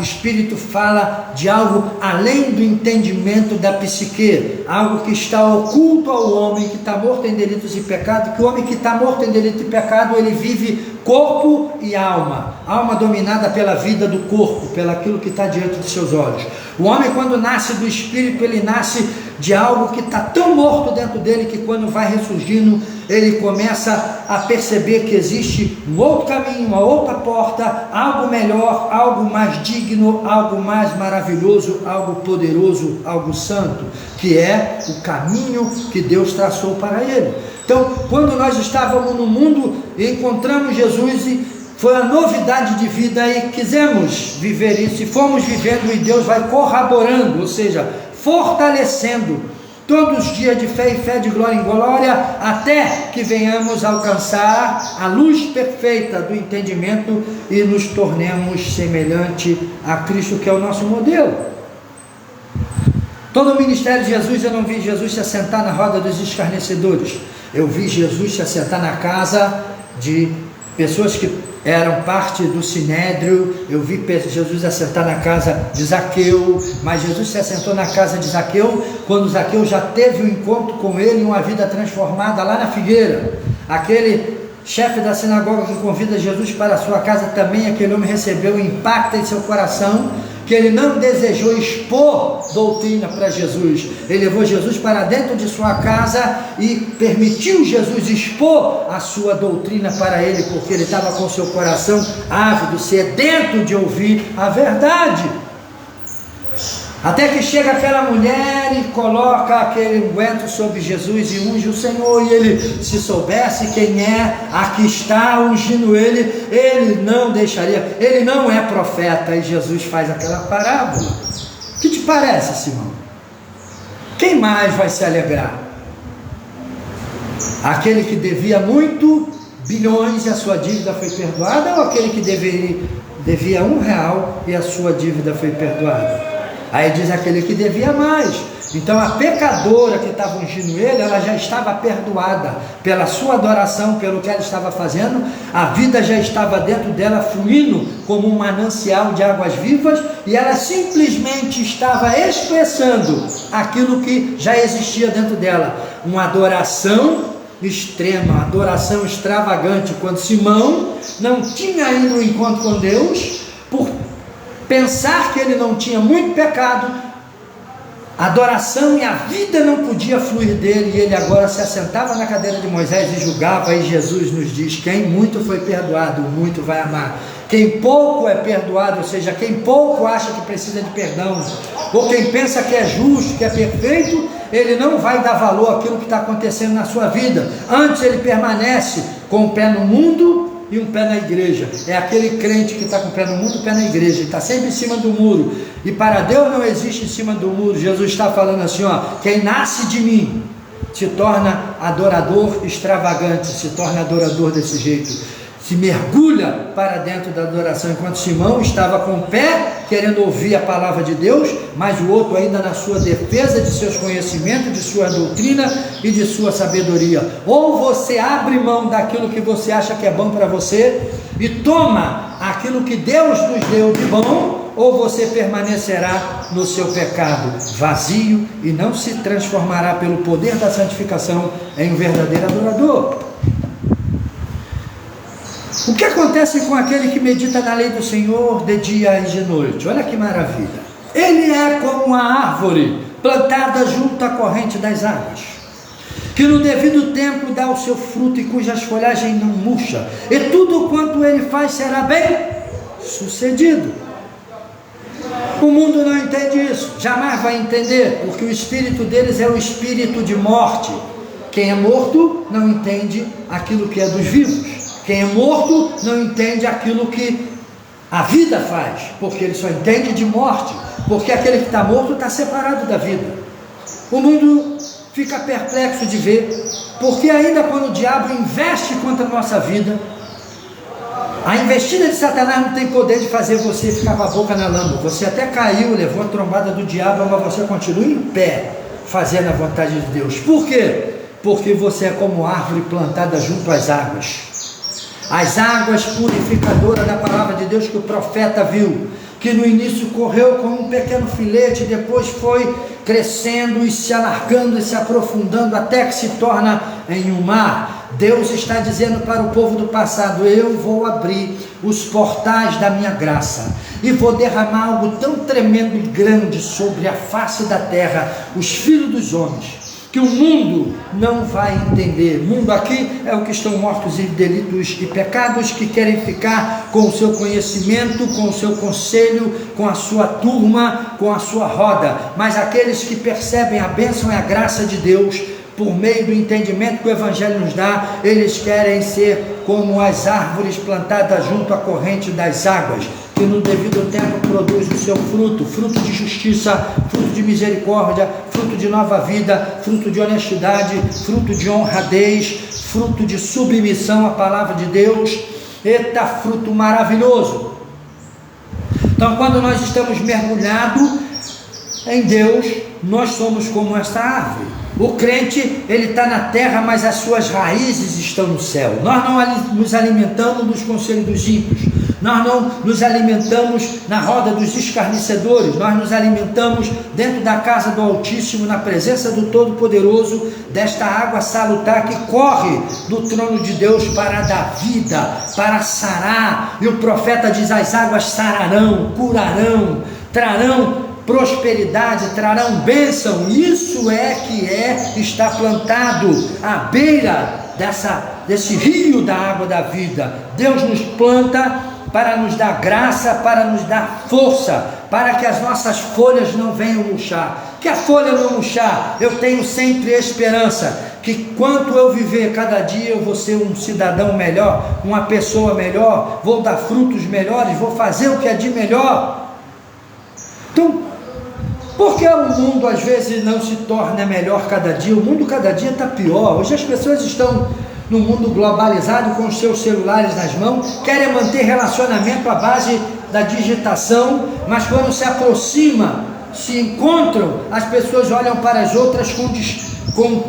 espírito fala de algo além do entendimento da psique, algo que está oculto ao homem que está morto em delitos e pecado, que o homem que está morto em delito e pecado, ele vive corpo e alma dominada pela vida do corpo, pelo aquilo que está diante dos seus olhos. O homem, quando nasce do espírito, ele nasce de algo que está tão morto dentro dele, que quando vai ressurgindo, ele começa a perceber que existe um outro caminho, uma outra porta, algo melhor, algo mais digno, algo mais maravilhoso, algo poderoso, algo santo, que é o caminho que Deus traçou para ele. Então, quando nós estávamos no mundo e encontramos Jesus, e foi a novidade de vida, e quisemos viver isso, e fomos vivendo, e Deus vai corroborando, ou seja, fortalecendo todos os dias de fé e fé, de glória em glória, até que venhamos alcançar a luz perfeita do entendimento e nos tornemos semelhante a Cristo, que é o nosso modelo. Todo o ministério de Jesus, eu não vi Jesus se assentar na roda dos escarnecedores, eu vi Jesus se assentar na casa de pessoas que eram parte do Sinédrio. Eu vi Jesus assentar na casa de Zaqueu, mas Jesus se assentou na casa de Zaqueu quando Zaqueu já teve um encontro com ele, uma vida transformada lá na figueira. Aquele chefe da sinagoga que convida Jesus para a sua casa, também aquele homem recebeu um impacto em seu coração, que ele não desejou expor doutrina para Jesus. Ele levou Jesus para dentro de sua casa e permitiu Jesus expor a sua doutrina para ele, porque ele estava com seu coração ávido, sedento de ouvir a verdade. Até que chega aquela mulher e coloca aquele unguento sobre Jesus e unge o Senhor, e ele, se soubesse quem é a que está ungindo ele, ele não deixaria, ele não é profeta. E Jesus faz aquela parábola. O que te parece, Simão? Quem mais vai se alegrar? Aquele que devia muito, bilhões, e a sua dívida foi perdoada, ou aquele que devia R$1 e a sua dívida foi perdoada? Aí diz aquele que devia mais. Então a pecadora que estava ungindo ele, ela já estava perdoada pela sua adoração, pelo que ela estava fazendo. A vida já estava dentro dela, fluindo como um manancial de águas vivas, e ela simplesmente estava expressando aquilo que já existia dentro dela, uma adoração extrema, uma adoração extravagante. Quando Simão não tinha ainda um encontro com Deus, por pensar que ele não tinha muito pecado, a adoração e a vida não podia fluir dele, e ele agora se assentava na cadeira de Moisés e julgava. E Jesus nos diz: quem muito foi perdoado, muito vai amar. Quem pouco é perdoado, ou seja, quem pouco acha que precisa de perdão, ou quem pensa que é justo, que é perfeito, ele não vai dar valor àquilo que está acontecendo na sua vida. Antes ele permanece com o pé no mundo e um pé na igreja. É aquele crente que está com o pé no mundo e o pé na igreja, ele está sempre em cima do muro, e para Deus não existe em cima do muro. Jesus está falando assim, ó: quem nasce de mim se torna adorador extravagante, se torna adorador desse jeito, se mergulha para dentro da adoração. Enquanto Simão estava com o pé querendo ouvir a palavra de Deus, mas o outro ainda na sua defesa de seus conhecimentos, de sua doutrina e de sua sabedoria. Ou você abre mão daquilo que você acha que é bom para você e toma aquilo que Deus nos deu de bom, ou você permanecerá no seu pecado vazio e não se transformará pelo poder da santificação em um verdadeiro adorador. O que acontece com aquele que medita na lei do Senhor de dia e de noite? Olha que maravilha! Ele é como uma árvore plantada junto à corrente das águas, que no devido tempo dá o seu fruto e cujas folhagens não murcha, e tudo quanto ele faz será bem sucedido. O mundo não entende isso, jamais vai entender, porque o espírito deles é o espírito de morte. Quem é morto não entende aquilo que é dos vivos. Quem é morto não entende aquilo que a vida faz, porque ele só entende de morte, porque aquele que está morto está separado da vida. O mundo fica perplexo de ver, porque ainda quando o diabo investe contra a nossa vida, A investida de Satanás não tem poder de fazer você ficar com a boca na lama. Você até caiu, levou a trombada do diabo, mas você continua em pé, fazendo a vontade de Deus. Por quê? Porque você é como árvore plantada junto às águas. As águas purificadoras da palavra de Deus que o profeta viu, que no início correu como um pequeno filete, depois foi crescendo e se alargando e se aprofundando até que se torna em um mar. Deus está dizendo para o povo do passado: eu vou abrir os portais da minha graça e vou derramar algo tão tremendo e grande sobre a face da terra, os filhos dos homens, que o mundo não vai entender. Mundo aqui é o que estão mortos em delitos e pecados, que querem ficar com o seu conhecimento, com o seu conselho, com a sua turma, com a sua roda. Mas aqueles que percebem a bênção e a graça de Deus, por meio do entendimento que o Evangelho nos dá, eles querem ser como as árvores plantadas junto à corrente das águas, que no devido tempo produz o seu fruto, fruto de justiça, fruto de misericórdia, fruto de nova vida, fruto de honestidade, fruto de honradez, fruto de submissão à palavra de Deus. Eita, fruto maravilhoso! Então, quando nós estamos mergulhados em Deus, nós somos como esta árvore. O crente, ele está na terra, mas as suas raízes estão no céu. Nós não nos alimentamos dos conselhos dos ímpios, nós não nos alimentamos na roda dos escarnecedores, nós nos alimentamos dentro da casa do Altíssimo, na presença do Todo-Poderoso, desta água salutar que corre do trono de Deus para dar vida, para sarar. E o profeta diz: as águas sararão, curarão, trarão prosperidade, trarão bênção. Isso é que está plantado à beira desse rio da água da vida. Deus nos planta para nos dar graça, para nos dar força, para que as nossas folhas não venham murchar. Que a folha não murchar, eu tenho sempre esperança que quanto eu viver cada dia, eu vou ser um cidadão melhor, uma pessoa melhor, vou dar frutos melhores, vou fazer o que é de melhor. Então, por que o mundo às vezes não se torna melhor cada dia? O mundo cada dia está pior. Hoje as pessoas estão no mundo globalizado, com os seus celulares nas mãos, querem manter relacionamento à base da digitação, mas quando se aproxima, se encontram, as pessoas olham para as outras com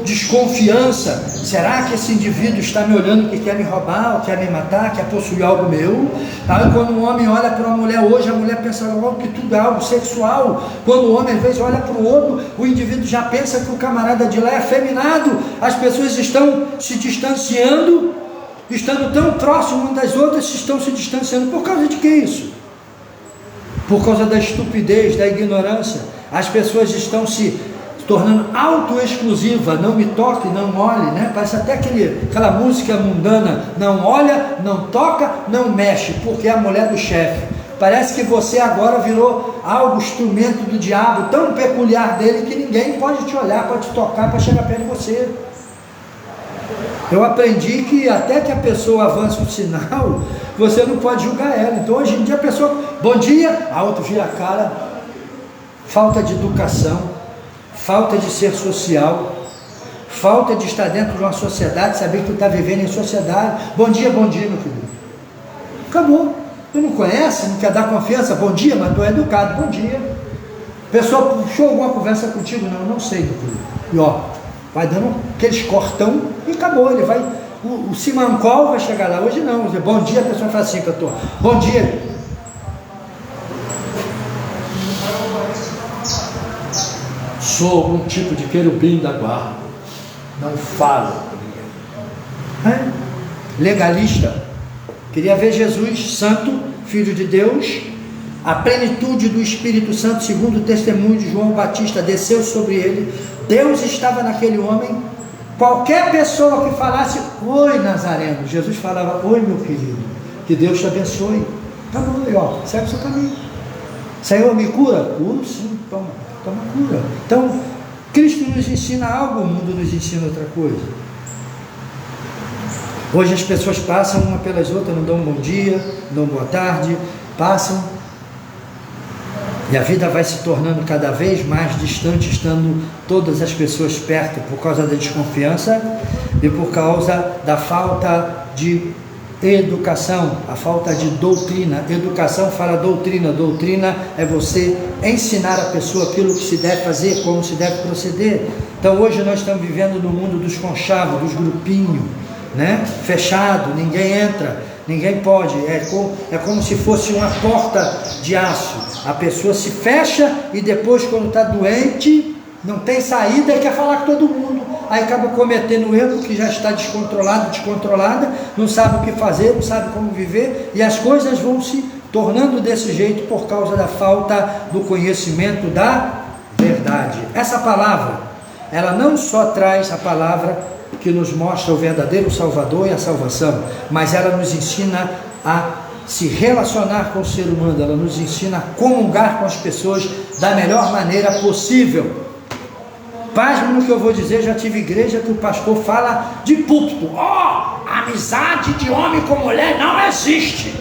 desconfiança. Será que esse indivíduo está me olhando que quer me roubar, ou quer me matar, quer possuir algo meu? Aí quando um homem olha para uma mulher hoje, a mulher pensa logo que tudo é algo sexual. Quando o homem às vezes olha para o outro, o indivíduo já pensa que o camarada de lá é afeminado. As pessoas estão se distanciando, estando tão próximas umas das outras, estão se distanciando. Por causa de que isso? Por causa da estupidez, da ignorância. As pessoas estão se tornando auto-exclusiva. Não me toque, não olhe, né? Parece até aquela música mundana: não olha, não toca, não mexe, porque é a mulher do chefe. Parece que você agora virou algo, instrumento do diabo, tão peculiar dele, que ninguém pode te olhar, pode te tocar, para chegar perto de você. Eu aprendi que até que a pessoa avance um sinal, você não pode julgar ela. Então hoje em dia a pessoa, bom dia, a outra vira a cara. Falta de educação, falta de ser social, falta de estar dentro de uma sociedade, saber que tu está vivendo em sociedade. Bom dia, meu querido. Acabou. Tu não conhece, não quer dar confiança? Bom dia, mas tu é educado. Bom dia. A pessoa puxou alguma conversa contigo? Não sei, meu querido. E ó, vai dando aqueles cortão e acabou. Ele vai, o Simancol vai chegar lá. Hoje não. Bom dia, a pessoa fala assim, cantor. Bom dia. Sou um tipo de querubim da guarda, não falo com ninguém. Legalista. Queria ver Jesus santo, Filho de Deus, a plenitude do Espírito Santo, segundo o testemunho de João Batista, desceu sobre ele. Deus estava naquele homem. Qualquer pessoa que falasse: oi, Nazareno, Jesus falava: oi, meu querido, que Deus te abençoe. Tá bom, aí, ó, segue o seu caminho. Senhor, me cura? Curo sim, toma cura. Então, Cristo nos ensina algo, o mundo nos ensina outra coisa. Hoje as pessoas passam uma pelas outras, não dão um bom dia, não dão boa tarde, passam, e a vida vai se tornando cada vez mais distante, estando todas as pessoas perto, por causa da desconfiança e por causa da falta de Educação, a falta de doutrina. Educação fala doutrina. Doutrina é você ensinar a pessoa aquilo que se deve fazer, como se deve proceder. Então hoje nós estamos vivendo no mundo dos conchavos, dos grupinhos, né? Fechado, ninguém entra, ninguém pode. É como se fosse uma porta de aço. A pessoa se fecha e depois, quando está doente, não tem saída e quer falar com todo mundo. Aí acaba cometendo erro, que já está descontrolado, descontrolada, não sabe o que fazer, não sabe como viver, e as coisas vão se tornando desse jeito por causa da falta do conhecimento da verdade. Essa palavra, ela não só traz a palavra que nos mostra o verdadeiro Salvador e a salvação, mas ela nos ensina a se relacionar com o ser humano, ela nos ensina a comungar com as pessoas da melhor maneira possível. Pasme no que eu vou dizer, já tive igreja que o pastor fala de púlpito: amizade de homem com mulher não existe,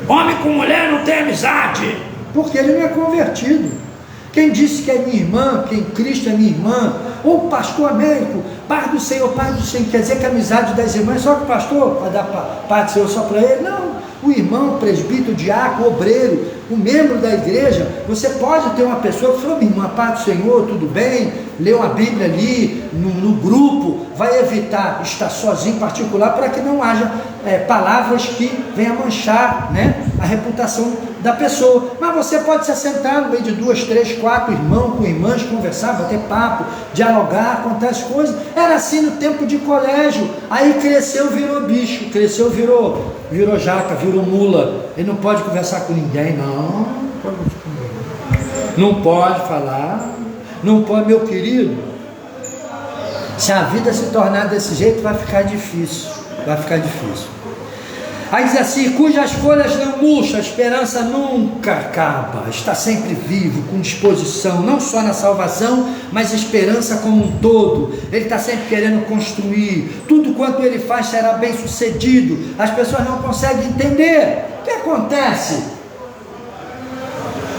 homem com mulher não tem amizade, porque ele não é convertido. Quem disse que é minha irmã, que em Cristo é minha irmã, ou pastor Américo, Pai do Senhor, quer dizer que a amizade das irmãs só que o pastor vai dar Pai do Senhor só para ele? Não, o irmão, presbítero, diácono, obreiro, o membro da igreja, você pode ter uma pessoa que fala: minha irmã, Pai do Senhor, tudo bem? Lê uma Bíblia ali, no grupo, vai evitar estar sozinho em particular, para que não haja palavras que venham manchar, né, a reputação da pessoa. Mas você pode se assentar no meio de 2, 3, 4 irmãos com irmãs, conversar, bater papo, dialogar, contar as coisas. Era assim no tempo de colégio. Aí cresceu, virou bicho, cresceu, virou jaca, virou mula. Ele não pode conversar com ninguém, não pode falar, não pode. Meu querido, se a vida se tornar desse jeito, vai ficar difícil. Aí diz assim: cujas folhas não murcham, a esperança nunca acaba, está sempre vivo, com disposição, não só na salvação, mas esperança como um todo. Ele está sempre querendo construir, tudo quanto ele faz será bem sucedido. As pessoas não conseguem entender o que acontece.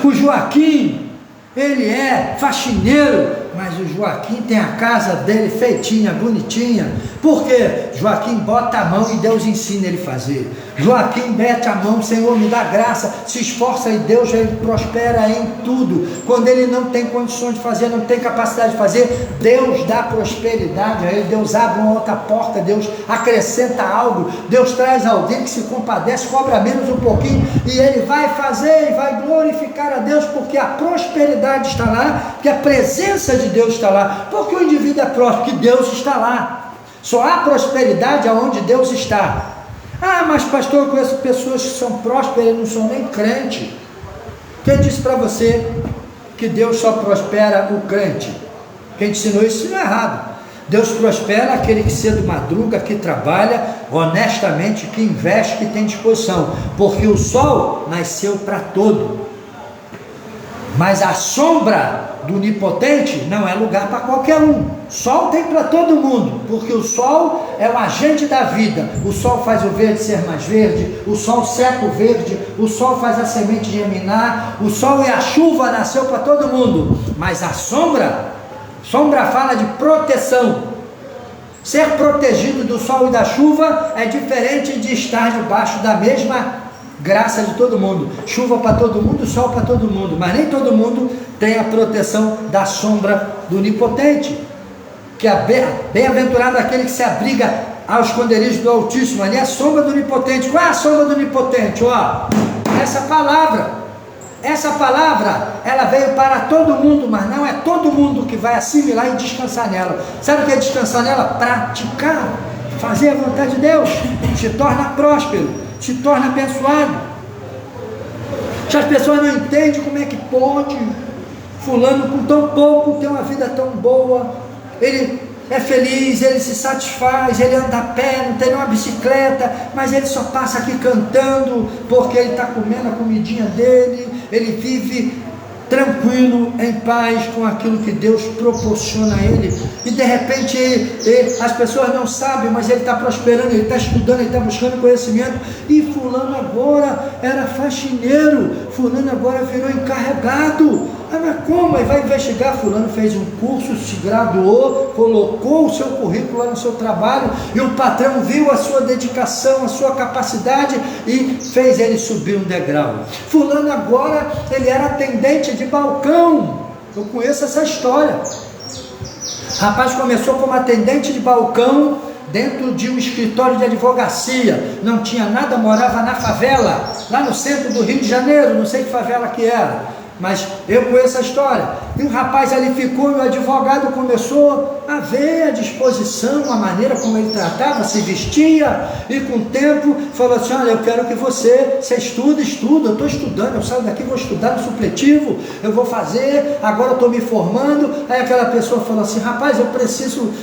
O Joaquim, ele é faxineiro, mas o Joaquim tem a casa dele feitinha, bonitinha. Por quê? Joaquim bota a mão e Deus ensina ele a fazer. Joaquim mete a mão: Senhor, me dá graça, se esforça e Deus, ele prospera em tudo. Quando ele não tem condições de fazer, não tem capacidade de fazer, Deus dá prosperidade a ele, Deus abre uma outra porta, Deus acrescenta algo, Deus traz alguém que se compadece, cobra menos um pouquinho, e ele vai fazer e vai glorificar a Deus, porque a prosperidade está lá, porque a presença de Deus está lá. Porque o indivíduo é próspero? Porque Deus está lá. Só há prosperidade aonde Deus está. Mas pastor, eu conheço pessoas que são prósperas e não são nem crente. Quem disse para você que Deus só prospera o crente? Quem te ensinou isso não é errado. Deus prospera aquele que cedo madruga, que trabalha honestamente, que investe, que tem disposição, porque o sol nasceu para todo, mas a sombra do onipotente não é lugar para qualquer um. Sol tem para todo mundo, porque o sol é o agente da vida. O sol faz o verde ser mais verde, o sol seca o verde, o sol faz a semente germinar, o sol e a chuva nasceu para todo mundo. Mas a sombra fala de proteção. Ser protegido do sol e da chuva é diferente de estar debaixo da mesma graça de todo mundo. Chuva para todo mundo, sol para todo mundo, mas nem todo mundo tem a proteção da sombra do onipotente. Que bem-aventurado aquele que se abriga aos esconderijos do Altíssimo. Ali é a sombra do onipotente. Qual é a sombra do onipotente? Essa palavra, ela veio para todo mundo, mas não é todo mundo que vai assimilar e descansar nela. Sabe o que é descansar nela? Praticar, fazer a vontade de Deus, te torna próspero, te torna abençoado. Se as pessoas não entendem como é que pode fulano com tão pouco ter uma vida tão boa, ele é feliz, ele se satisfaz, ele anda a pé, não tem nenhuma bicicleta, mas ele só passa aqui cantando, porque ele está comendo a comidinha dele, ele vive tranquilo, em paz com aquilo que Deus proporciona a ele, e de repente as pessoas não sabem, mas ele está prosperando, ele está estudando, ele está buscando conhecimento, e fulano agora era faxineiro, fulano agora virou encarregado, Ah, mas como? Aí vai investigar, fulano fez um curso, se graduou, colocou o seu currículo lá no seu trabalho, e o patrão viu a sua dedicação, a sua capacidade, e fez ele subir um degrau. Fulano agora, ele era atendente de balcão. Eu conheço essa história. Rapaz começou como atendente de balcão dentro de um escritório de advocacia, não tinha nada, morava na favela, lá no centro do Rio de Janeiro, não sei que favela que era, mas eu conheço a história. E o rapaz ali ficou, e o advogado começou a ver a disposição, a maneira como ele tratava, se vestia, e com o tempo falou assim: olha, eu quero que você estuda, eu estou estudando, eu saio daqui, vou estudar no supletivo, eu vou fazer, agora eu estou me formando. Aí aquela pessoa falou assim: rapaz, eu preciso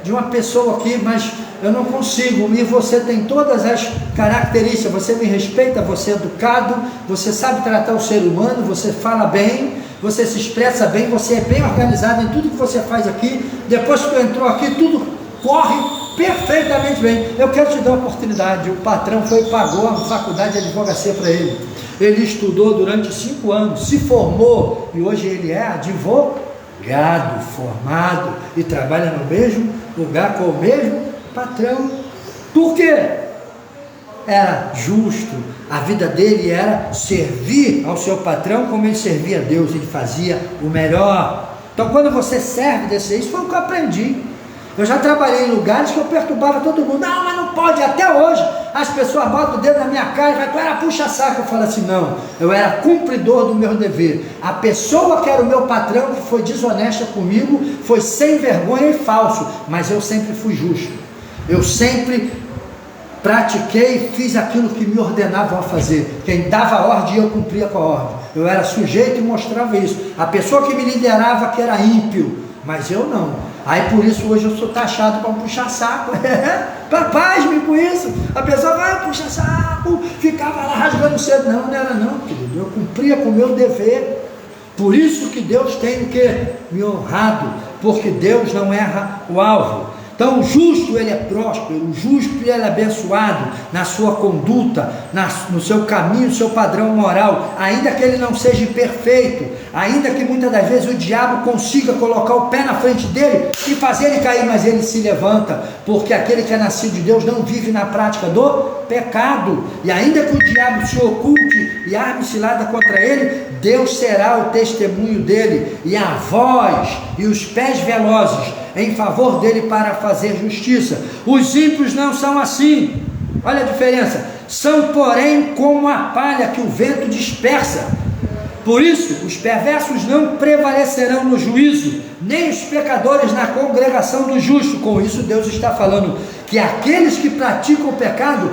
de uma pessoa aqui, mas eu não consigo, e você tem todas as características, você me respeita, você é educado, você sabe tratar o ser humano, você fala bem, você se expressa bem, você é bem organizado em tudo que você faz aqui, depois que tu entrou aqui, tudo corre perfeitamente bem, eu quero te dar uma oportunidade. O patrão foi e pagou a faculdade de advocacia para ele, ele estudou durante 5 anos, se formou, e hoje ele é advogado formado, e trabalha no mesmo lugar com o mesmo patrão. Por quê? Era justo, a vida dele era servir ao seu patrão como ele servia a Deus, ele fazia o melhor. Então quando você serve desse, isso foi o que eu aprendi. Eu já trabalhei em lugares que eu perturbava todo mundo. Não, mas não pode, até hoje as pessoas botam o dedo na minha cara e falam: tu era puxa-saco. Eu falo assim: não, eu era cumpridor do meu dever. A pessoa que era o meu patrão, que foi desonesta comigo, foi sem vergonha e falso, mas eu sempre fui justo, eu sempre pratiquei, fiz aquilo que me ordenavam a fazer. Quem dava ordem, eu cumpria com a ordem, eu era sujeito e mostrava isso. A pessoa que me liderava que era ímpio, mas eu não. Aí por isso hoje eu sou taxado para puxar saco. Pasme com isso. A pessoa vai puxar saco, ficava lá rasgando cedo. Não era não, querido. Eu cumpria com o meu dever. Por isso que Deus tem o que? Me honrado, porque Deus não erra o alvo. Então o justo ele é próspero, o justo ele é abençoado na sua conduta, no seu caminho, no seu padrão moral, ainda que ele não seja perfeito, ainda que muitas das vezes o diabo consiga colocar o pé na frente dele e fazer ele cair, mas ele se levanta, porque aquele que é nascido de Deus não vive na prática do pecado, e ainda que o diabo se oculte e arme cilada contra ele, Deus será o testemunho dele, e a voz e os pés velozes em favor dele para fazer justiça. Os ímpios não são assim, olha a diferença, são porém como a palha que o vento dispersa. Por isso os perversos não prevalecerão no juízo, nem os pecadores na congregação do justo. Com isso Deus está falando que aqueles que praticam o pecado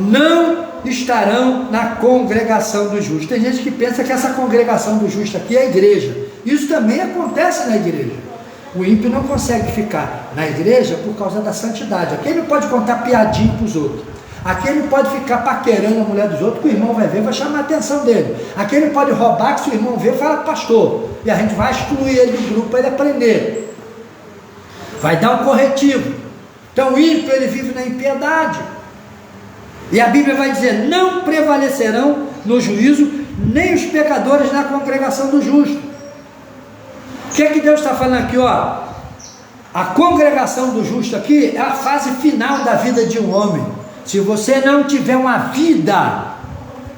não estarão na congregação do justo. Tem gente que pensa que essa congregação do justo aqui é a igreja. Isso também acontece na igreja. O ímpio não consegue ficar na igreja por causa da santidade. Aqui ele não pode contar piadinha para os outros. Aqui ele não pode ficar paquerando a mulher dos outros, que o irmão vai ver, vai chamar a atenção dele. Aqui ele pode roubar, que se o irmão ver, fala pastor. E a gente vai excluir ele do grupo para ele aprender. Vai dar um corretivo. Então o ímpio ele vive na impiedade. E a Bíblia vai dizer: não prevalecerão no juízo, nem os pecadores na congregação do justo. O que é que Deus está falando aqui, ó? A congregação do justo aqui é a fase final da vida de um homem. Se você não tiver uma vida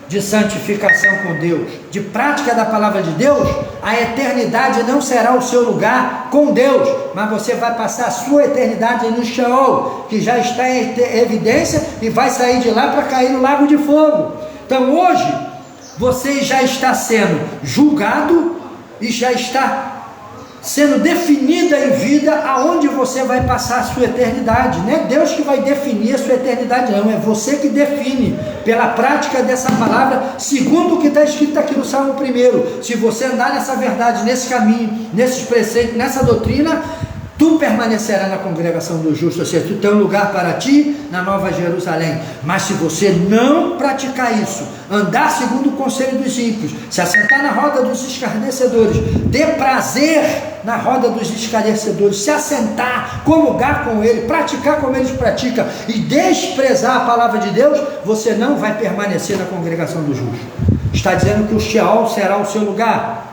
de santificação com Deus, de prática da palavra de Deus, a eternidade não será o seu lugar com Deus, mas você vai passar a sua eternidade no Sheol, que já está em evidência, e vai sair de lá para cair no lago de fogo. Então hoje você já está sendo julgado e já está sendo definida em vida aonde você vai passar a sua eternidade. Não é Deus que vai definir a sua eternidade, não, é você que define pela prática dessa palavra, segundo o que está escrito aqui no Salmo 1. Se você andar nessa verdade, nesse caminho, nesses preceitos, nessa doutrina, tu permanecerás na congregação do justo, ou seja, tu tem um lugar para ti na Nova Jerusalém. Mas se você não praticar isso, andar segundo o conselho dos ímpios, se assentar na roda dos escarnecedores, ter prazer na roda dos escarnecedores, se assentar, comungar com ele, praticar como eles praticam e desprezar a palavra de Deus, você não vai permanecer na congregação do justo. Está dizendo que o Sheol será o seu lugar.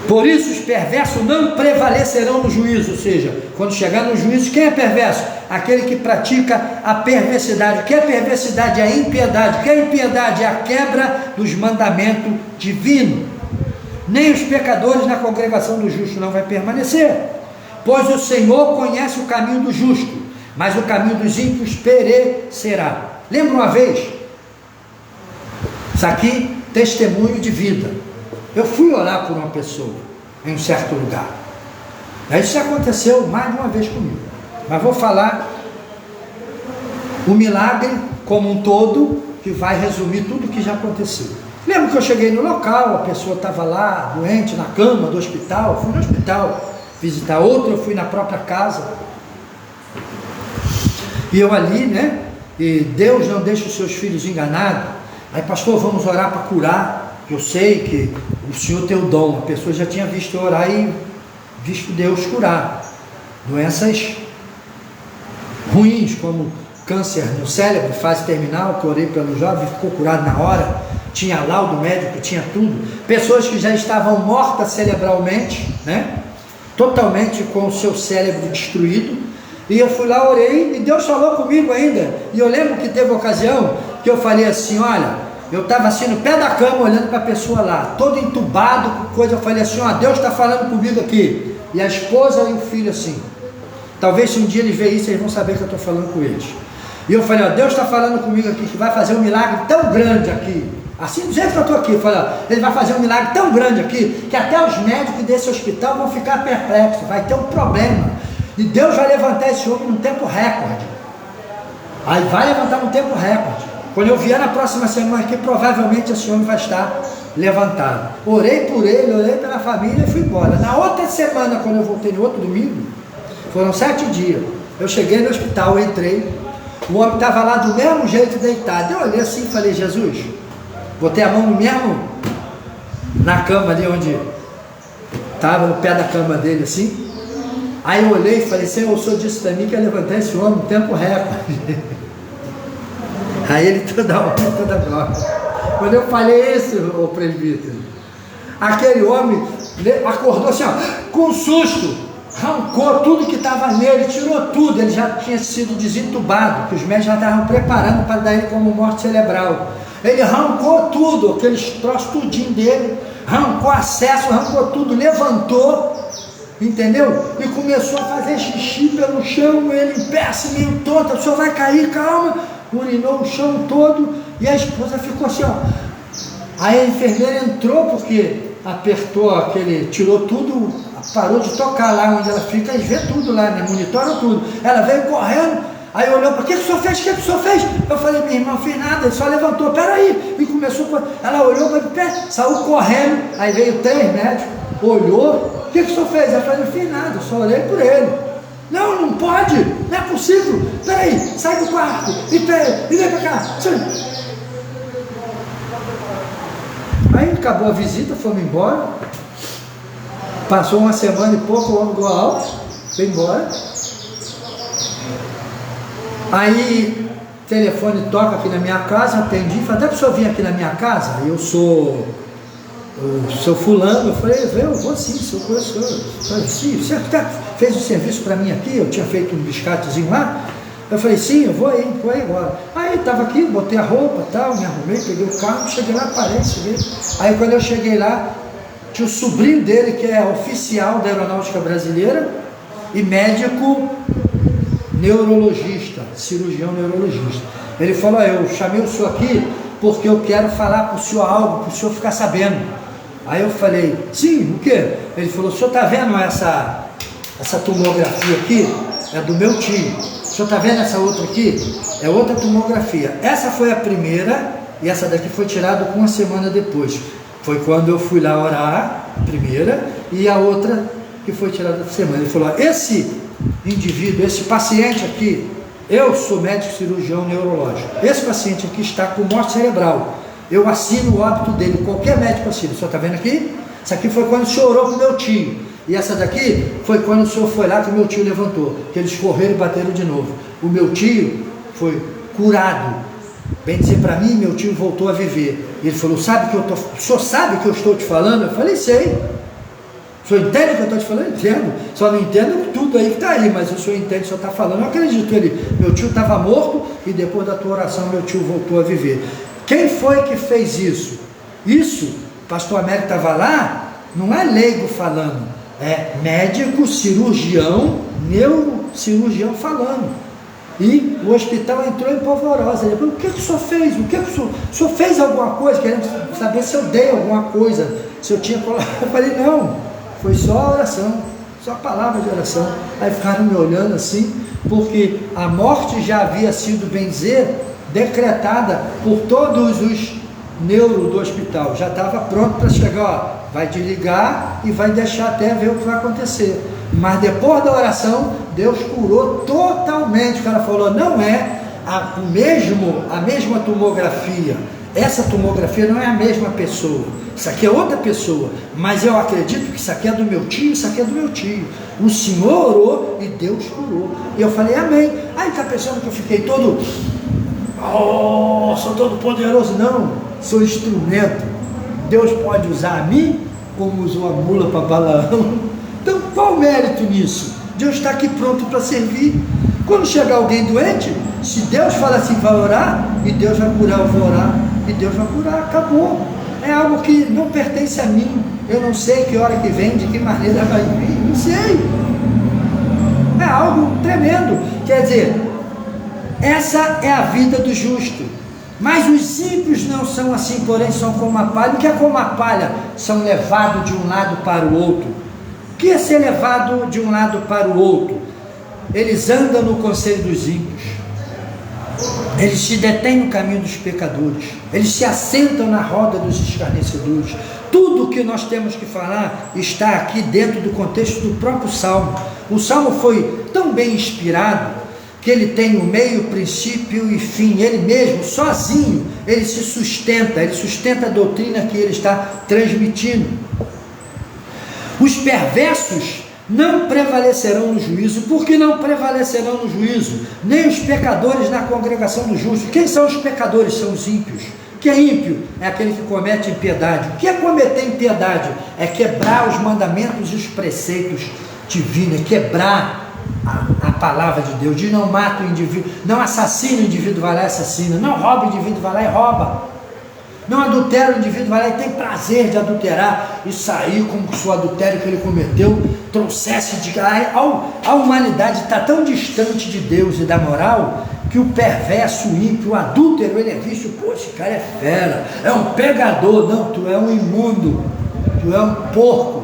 Por isso os perversos não prevalecerão no juízo. Ou seja, quando chegar no juízo, quem é perverso? Aquele que pratica a perversidade. O que é perversidade? É a impiedade. O que é impiedade? É a quebra dos mandamentos divinos. Nem os pecadores na congregação do justo não vai permanecer, pois o Senhor conhece o caminho do justo, mas o caminho dos ímpios perecerá. Lembra uma vez? Isso aqui, testemunho de vida. Eu fui orar por uma pessoa em um certo lugar. Isso aconteceu mais de uma vez comigo, mas vou falar o milagre como um todo, que vai resumir tudo o que já aconteceu. Lembro que eu cheguei no local, a pessoa estava lá, doente, na cama do hospital. Fui no hospital visitar. Outra, eu fui na própria casa. E eu ali, né? E Deus não deixa os seus filhos enganados. Aí, pastor, vamos orar para curar. Eu sei que o Senhor tem o dom. A pessoa já tinha visto eu orar e visto Deus curar doenças ruins, como câncer no cérebro, fase terminal, que eu orei pelo jovem, ficou curado na hora. Tinha laudo médico, tinha tudo. Pessoas que já estavam mortas cerebralmente, né? Totalmente com o seu cérebro destruído. E eu fui lá, orei, e Deus falou comigo ainda. E eu lembro que teve ocasião que eu falei assim, olha, eu estava assim no pé da cama, olhando para a pessoa lá, todo entubado, com coisa. Eu falei assim, ó, Deus está falando comigo aqui. E a esposa e o filho assim. Talvez se um dia eles verem isso, eles vão saber que eu estou falando com eles. E eu falei, ó, Deus está falando comigo aqui, que vai fazer um milagre tão grande aqui. Assim, do jeito que eu estou aqui, eu falei, ó, ele vai fazer um milagre tão grande aqui, que até os médicos desse hospital vão ficar perplexos, vai ter um problema. E Deus vai levantar esse homem num tempo recorde. Aí vai levantar num tempo recorde. Quando eu vier na próxima semana aqui, provavelmente esse homem vai estar levantado. Orei por ele, orei pela família e fui embora. Na outra semana, quando eu voltei no outro domingo, foram 7 dias. Eu cheguei no hospital, entrei, o homem estava lá do mesmo jeito deitado. Eu olhei assim e falei, Jesus, botei a mão no mesmo, na cama ali onde estava, no pé da cama dele assim. Aí eu olhei e falei, Senhor, o Senhor disse para mim que ia levantar esse homem no tempo recorde. Aí ele toda hora, toda glória. Quando eu falei isso, o presbítero, aquele homem acordou assim, ó, com um susto, arrancou tudo que estava nele, tirou tudo. Ele já tinha sido desentubado, que os médicos já estavam preparando para dar ele como morte cerebral. Ele arrancou tudo, aqueles troços tudinho dele, arrancou acesso, arrancou tudo, levantou, entendeu? E começou a fazer xixi pelo chão, ele em pé, assim, meio tonto, o senhor vai cair, calma. Urinou o chão todo, e a esposa ficou assim, ó. Aí a enfermeira entrou, porque apertou aquele, tirou tudo, parou de tocar lá onde ela fica, e vê tudo lá, né? Monitora tudo. Ela veio correndo, aí olhou para o que o senhor fez? O que o senhor fez? Eu falei, minha irmã, não fiz nada, ele só levantou, peraí, e começou, ela olhou para o pé, saiu correndo, aí veio 3 médicos, olhou, o que o senhor fez? Eu falei, não fiz nada, eu só orei por ele. Não, não pode, não é possível, peraí, sai do quarto, e vem para cá. Aí acabou a visita, fomos embora, passou uma semana e pouco, o homem igual alto, foi embora. Aí, o telefone toca aqui na minha casa, atendi, falei, dá para o senhor vir aqui na minha casa? Eu sou fulano. Eu falei, eu vou sim, sou professor. Sim, você fez um serviço para mim aqui, eu tinha feito um biscatezinho lá. Eu falei, sim, eu vou aí agora. Aí estava aqui, botei a roupa e tal, me arrumei, peguei o carro, cheguei lá, cheguei. Aí quando eu cheguei lá, tinha o sobrinho dele, que é oficial da Aeronáutica Brasileira e médico neurologista, cirurgião neurologista. Ele falou, eu chamei o senhor aqui porque eu quero falar para o senhor algo, para o senhor ficar sabendo. Aí eu falei, sim, o quê? Ele falou, o senhor está vendo essa tomografia aqui? É do meu tio. O senhor está vendo essa outra aqui? É outra tomografia. Essa foi a primeira e essa daqui foi tirada com 1 semana depois. Foi quando eu fui lá orar, a primeira, e a outra que foi tirada da semana. Ele falou, esse indivíduo, esse paciente aqui, eu sou médico cirurgião neurológico, esse paciente aqui está com morte cerebral, eu assino o óbito dele, qualquer médico assina. O senhor está vendo aqui? Isso aqui foi quando o senhor orou com o meu tio, e essa daqui foi quando o senhor foi lá que o meu tio levantou, que eles correram e bateram de novo. O meu tio foi curado, bem dizer para mim, meu tio voltou a viver. E ele falou, o senhor sabe o que eu estou te falando? Eu falei, sei. O senhor entende o que eu estou te falando? Entendo. Só não entendo tudo aí que está aí, mas o senhor entende o que o senhor está falando. Eu acredito. Meu tio estava morto e depois da tua oração meu tio voltou a viver. Quem foi que fez isso? Isso, pastor Américo estava lá, não é leigo falando, é médico, cirurgião, neurocirurgião falando. E o hospital entrou em polvorosa. Ele falou: o que o senhor fez? O senhor fez alguma coisa? Querendo saber se eu dei alguma coisa, se eu tinha colocado. Eu falei: não, foi só a oração, só a palavra de oração. Aí ficaram me olhando assim, porque a morte já havia sido, bem dizer, decretada por todos os neuro do hospital. Já estava pronto para chegar, ó, vai desligar e vai deixar até ver o que vai acontecer. Mas depois da oração, Deus curou totalmente. O cara falou: não é a mesma tomografia. Essa tomografia não é a mesma pessoa. Isso aqui é outra pessoa. Mas eu acredito que isso aqui é do meu tio, isso aqui é do meu tio. O Senhor orou e Deus curou. E eu falei: amém. Aí está pensando que eu fiquei todo... oh, sou todo poderoso. Não, sou instrumento. Deus pode usar a mim como usou a mula para Balaão. Então, qual o mérito nisso? Deus está aqui pronto para servir. Quando chegar alguém doente, se Deus fala assim, vai orar, e Deus vai curar, eu vou orar, e Deus vai curar, acabou. É algo que não pertence a mim. Eu não sei que hora que vem, de que maneira vai vir, não sei. É algo tremendo. Quer dizer, essa é a vida do justo. Mas os ímpios não são assim, porém são como a palha. O que é como a palha? São levados de um lado para o outro. O que é ser levado de um lado para o outro? Eles andam no conselho dos ímpios, eles se detêm no caminho dos pecadores, eles se assentam na roda dos escarnecedores. Tudo o que nós temos que falar está aqui dentro do contexto do próprio Salmo. O Salmo foi tão bem inspirado que ele tem o meio, princípio e fim. Ele mesmo, sozinho, ele se sustenta, ele sustenta a doutrina que ele está transmitindo. Os perversos não prevalecerão no juízo. Por que não prevalecerão no juízo? Nem os pecadores na congregação do justo. Quem são os pecadores? São os ímpios. O que é ímpio? É aquele que comete impiedade. O que é cometer impiedade? É quebrar os mandamentos e os preceitos divinos, é quebrar a palavra de Deus. De não mata o indivíduo, não assassina o indivíduo, vai lá e assassina. Não rouba o indivíduo, vai lá e rouba. Não adultera o indivíduo, vai lá e tem prazer de adulterar e sair com o adultério que ele cometeu, trouxesse de... A humanidade está tão distante de Deus e da moral, que o perverso, o ímpio, o adúltero, ele é visto: pô, esse cara é fera, é um pegador. Não, tu é um imundo, tu é um porco,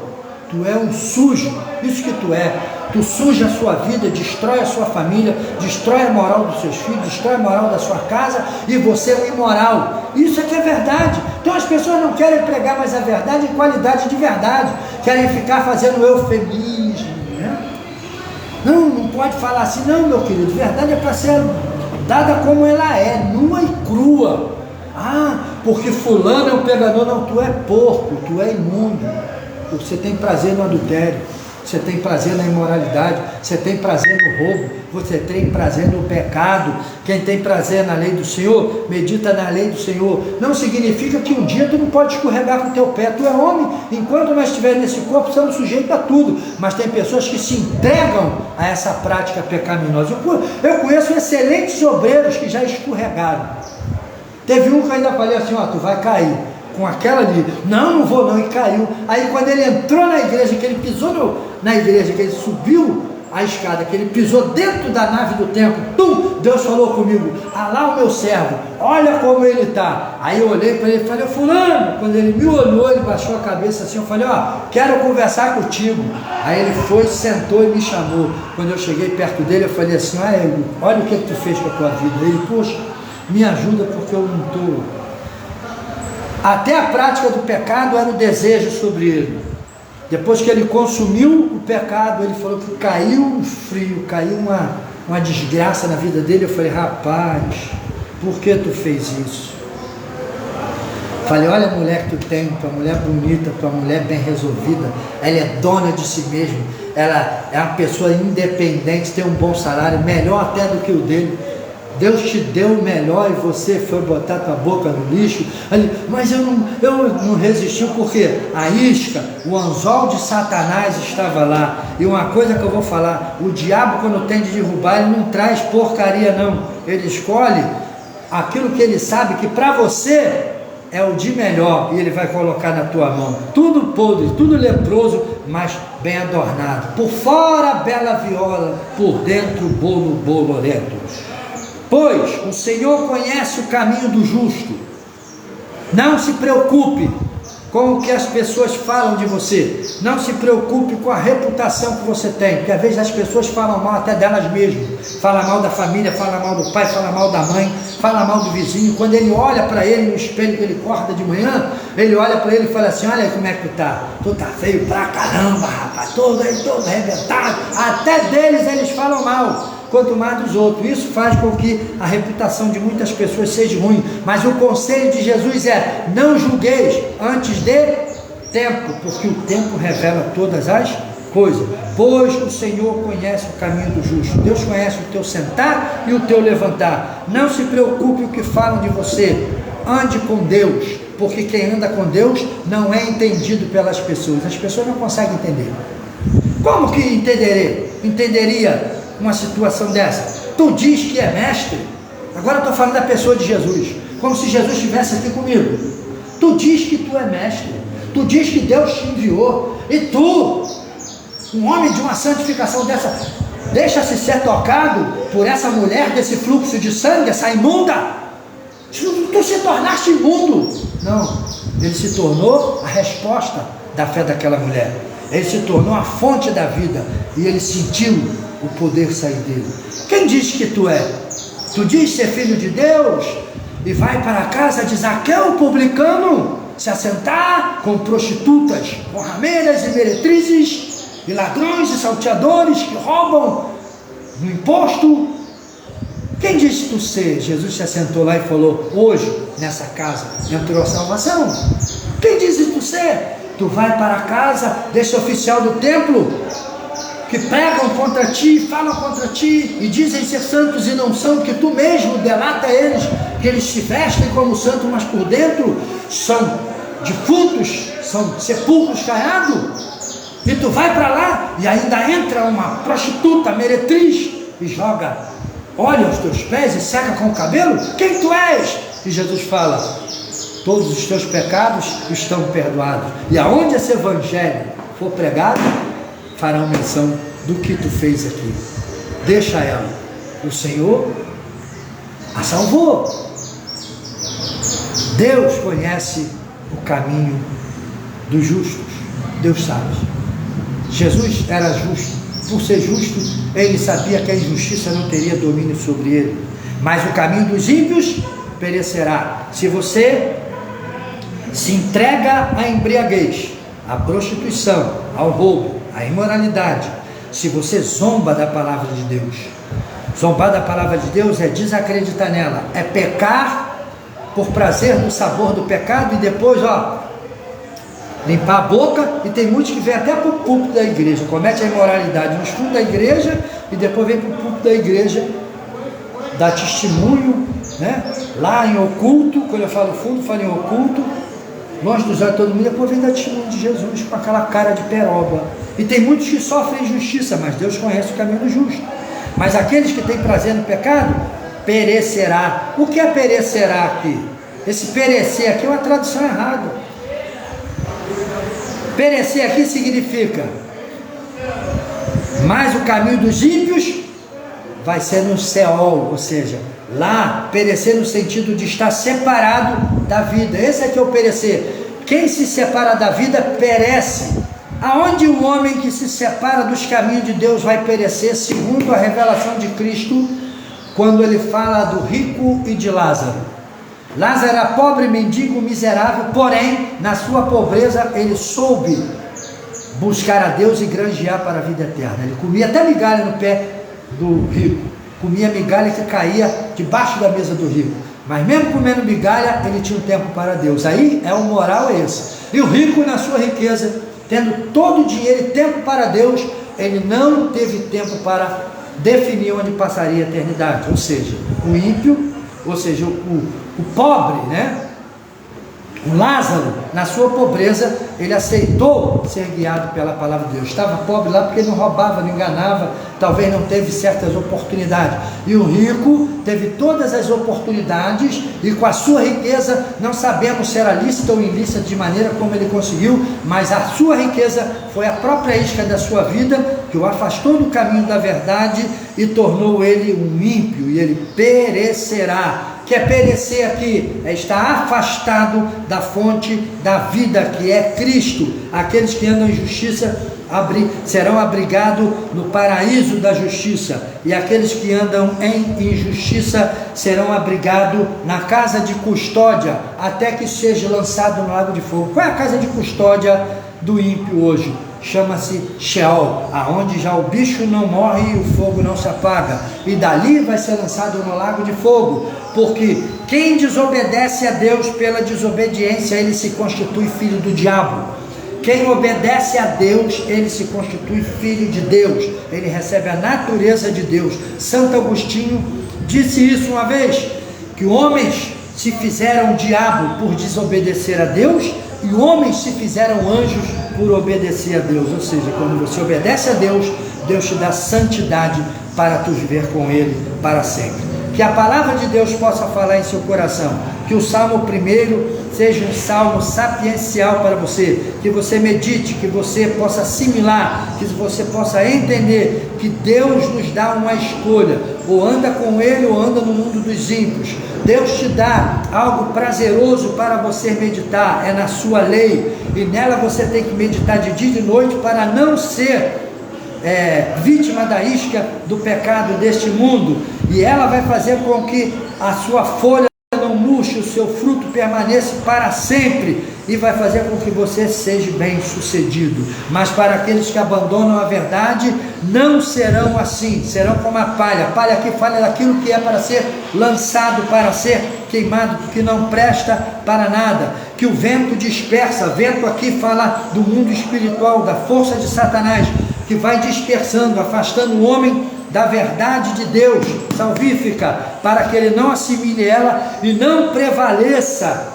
tu é um sujo, isso que tu é. Tu suja a sua vida, destrói a sua família, destrói a moral dos seus filhos, destrói a moral da sua casa, e você é um imoral. Isso é que é verdade. Então as pessoas não querem pregar mais a verdade em qualidade de verdade, querem ficar fazendo eufemismo, né? Não pode falar assim. Não, meu querido, verdade é para ser dada como ela é, nua e crua. Ah, porque fulano é um pegador. Não, tu é porco, tu é imundo. Você tem prazer no adultério, você tem prazer na imoralidade, você tem prazer no roubo, você tem prazer no pecado. Quem tem prazer na lei do Senhor, medita na lei do Senhor. Não significa que um dia tu não pode escorregar com o teu pé. Tu é homem, enquanto nós estivermos nesse corpo, estamos sujeitos a tudo. Mas tem pessoas que se entregam a essa prática pecaminosa. Eu conheço excelentes obreiros que já escorregaram. Teve um que eu ainda falei assim: ó, tu vai cair com aquela ali. Não vou não, e caiu. Aí quando ele entrou na igreja, que ele pisou na igreja, que ele subiu a escada, que ele pisou dentro da nave do templo, Deus falou comigo: ah lá o meu servo, olha como ele está. Aí eu olhei para ele e falei: fulano. Quando ele me olhou, ele baixou a cabeça assim, eu falei: ó, quero conversar contigo. Aí ele foi, sentou e me chamou. Quando eu cheguei perto dele, eu falei assim: olha o que tu fez com a tua vida. Ele: poxa, me ajuda porque eu não estou... Até a prática do pecado era o desejo sobre ele. Depois que ele consumiu o pecado, ele falou que caiu um frio, caiu uma desgraça na vida dele. Eu falei: rapaz, por que tu fez isso? Falei: olha a mulher que tu tem, tua mulher bonita, tua mulher bem resolvida, ela é dona de si mesma, ela é uma pessoa independente, tem um bom salário, melhor até do que o dele. Deus te deu o melhor e você foi botar tua boca no lixo. Mas eu não resisti, porque a isca, o anzol de Satanás estava lá. E uma coisa que eu vou falar: o diabo, quando tem de derrubar, ele não traz porcaria não. Ele escolhe aquilo que ele sabe que para você é o de melhor, e ele vai colocar na tua mão. Tudo podre, tudo leproso, mas bem adornado. Por fora bela viola, por dentro bolo bolorento. Pois o Senhor conhece o caminho do justo. Não se preocupe com o que as pessoas falam de você. Não se preocupe com a reputação que você tem, porque às vezes as pessoas falam mal até delas mesmas. Fala mal da família, fala mal do pai, fala mal da mãe, fala mal do vizinho. Quando ele olha para ele no espelho, que ele acorda de manhã, ele olha para ele e fala assim: olha aí como é que tu tá. Tu tá feio pra caramba, rapaz, todo arrebentado. Até deles eles falam mal, quanto mais dos outros. Isso faz com que a reputação de muitas pessoas seja ruim. Mas o conselho de Jesus é: não julgueis antes de tempo, porque o tempo revela todas as coisas. Pois o Senhor conhece o caminho do justo. Deus conhece o teu sentar e o teu levantar. Não se preocupe o que falam de você. Ande com Deus, porque quem anda com Deus não é entendido pelas pessoas. As pessoas não conseguem entender. Como que entenderia uma situação dessa? Tu diz que é mestre. Agora eu estou falando da pessoa de Jesus, como se Jesus estivesse aqui comigo. Tu diz que tu é mestre, tu diz que Deus te enviou, e tu, um homem de uma santificação dessa, deixa-se ser tocado por essa mulher desse fluxo de sangue, essa imunda. Tu se tornaste imundo. Não, ele se tornou a resposta da fé daquela mulher. Ele se tornou a fonte da vida, e ele sentiu o poder sair dele. Quem diz que tu é? Tu diz ser filho de Deus e vai para a casa de Zaqueu, publicano, se assentar com prostitutas, com rameiras e meretrizes, e ladrões e salteadores que roubam no imposto. Quem diz que tu ser? Jesus se assentou lá e falou: hoje nessa casa entrou a salvação. Quem diz que tu ser? Tu vai para a casa desse oficial do templo, que pregam contra ti, falam contra ti, e dizem ser santos e não são, porque tu mesmo delata eles, que eles se vestem como santos, mas por dentro são defuntos, são sepulcros caiados. E tu vai para lá, e ainda entra uma prostituta meretriz, e joga óleo aos teus pés, e seca com o cabelo. Quem tu és? E Jesus fala: todos os teus pecados estão perdoados. E aonde esse evangelho for pregado, farão menção do que tu fez aqui. Deixa ela, o Senhor a salvou. Deus conhece o caminho dos justos. Deus sabe. Jesus era justo. Por ser justo, ele sabia que a injustiça não teria domínio sobre ele. Mas o caminho dos ímpios perecerá. Se você se entrega à embriaguez, à prostituição, ao roubo, à imoralidade, se você zomba da palavra de Deus, zombar da palavra de Deus é desacreditar nela, é pecar por prazer no sabor do pecado, e depois limpar a boca. E tem muitos que vêm até para o púlpito da igreja, comete a imoralidade nos fundos da igreja, e depois vem para o púlpito da igreja dar testemunho, né? Lá em oculto. Quando eu falo fundo, eu falo em oculto, longe dos olhos de todo mundo. Depois vem dar testemunho de Jesus com aquela cara de peroba. E tem muitos que sofrem injustiça, mas Deus conhece o caminho do justo. Mas aqueles que têm prazer no pecado, perecerá. O que é perecerá aqui? Esse perecer aqui é uma tradução errada. Perecer aqui significa: mas o caminho dos ímpios vai ser no Seol, ou seja, lá, perecer no sentido de estar separado da vida. Esse aqui é o perecer. Quem se separa da vida perece. Aonde o homem que se separa dos caminhos de Deus vai perecer, segundo a revelação de Cristo, quando ele fala do rico e de Lázaro. Lázaro era pobre, mendigo, miserável, porém, na sua pobreza, ele soube buscar a Deus e granjear para a vida eterna. Ele comia até migalha no pé do rico, comia migalha que caía debaixo da mesa do rico, mas mesmo comendo migalha, ele tinha um tempo para Deus. Aí é o moral esse. E o rico, na sua riqueza, tendo todo o dinheiro e tempo para Deus, ele não teve tempo para definia onde passaria a eternidade. Ou seja, o ímpio, ou seja, o pobre, né? O Lázaro, na sua pobreza, ele aceitou ser guiado pela palavra de Deus. Estava pobre lá porque ele não roubava, não enganava, talvez não teve certas oportunidades. E o rico teve todas as oportunidades e com a sua riqueza, não sabemos se era lícita ou ilícita de maneira como ele conseguiu, mas a sua riqueza foi a própria isca da sua vida, que o afastou do caminho da verdade e tornou ele um ímpio, e ele perecerá. Que é perecer aqui, é estar afastado da fonte da vida, que é Cristo. Aqueles que andam em justiça serão abrigados no paraíso da justiça, e aqueles que andam em injustiça serão abrigados na casa de custódia, até que seja lançado no lago de fogo. Qual é a casa de custódia do ímpio hoje? Chama-se Sheol, aonde já o bicho não morre e o fogo não se apaga, e dali vai ser lançado no lago de fogo, porque quem desobedece a Deus pela desobediência, ele se constitui filho do diabo. Quem obedece a Deus, ele se constitui filho de Deus, ele recebe a natureza de Deus. Santo Agostinho disse isso uma vez, que homens se fizeram diabo por desobedecer a Deus, e homens se fizeram anjos por obedecer a Deus. Ou seja, quando você obedece a Deus, Deus te dá santidade para tu viver com Ele para sempre. Que a palavra de Deus possa falar em seu coração, que o Salmo 1 seja um salmo sapiencial para você, que você medite, que você possa assimilar, que você possa entender que Deus nos dá uma escolha, ou anda com Ele ou anda no mundo dos ímpios. Deus te dá algo prazeroso para você meditar, é na sua lei, e nela você tem que meditar de dia e de noite para não ser vítima da isca do pecado deste mundo, e ela vai fazer com que a sua folha não murche, o seu fruto permaneça para sempre, e vai fazer com que você seja bem sucedido. Mas para aqueles que abandonam a verdade, não serão assim, serão como a palha que fala daquilo que é para ser lançado, para ser queimado, que não presta para nada, que o vento dispersa. Vento aqui fala do mundo espiritual, da força de Satanás, que vai dispersando, afastando o homem da verdade de Deus salvífica, para que ele não assimile ela e não prevaleça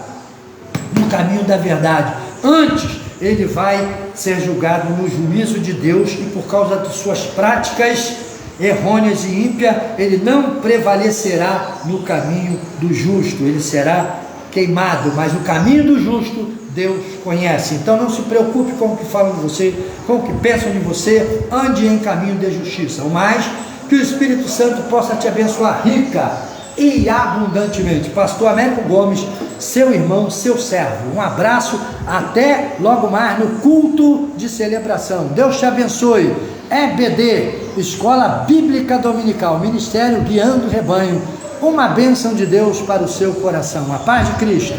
no caminho da verdade. Antes, ele vai ser julgado no juízo de Deus, e por causa de suas práticas errôneas e ímpias, ele não prevalecerá no caminho do justo, ele será queimado. Mas o caminho do justo Deus conhece. Então não se preocupe com o que falam de você, com o que pensam de você, ande em caminho de justiça. O mais, que o Espírito Santo possa te abençoar rica e abundantemente. Pastor Américo Gomes, seu irmão, seu servo. Um abraço, até logo mais no culto de celebração. Deus te abençoe. EBD, Escola Bíblica Dominical, Ministério Guiando o Rebanho. Uma bênção de Deus para o seu coração. A paz de Cristo.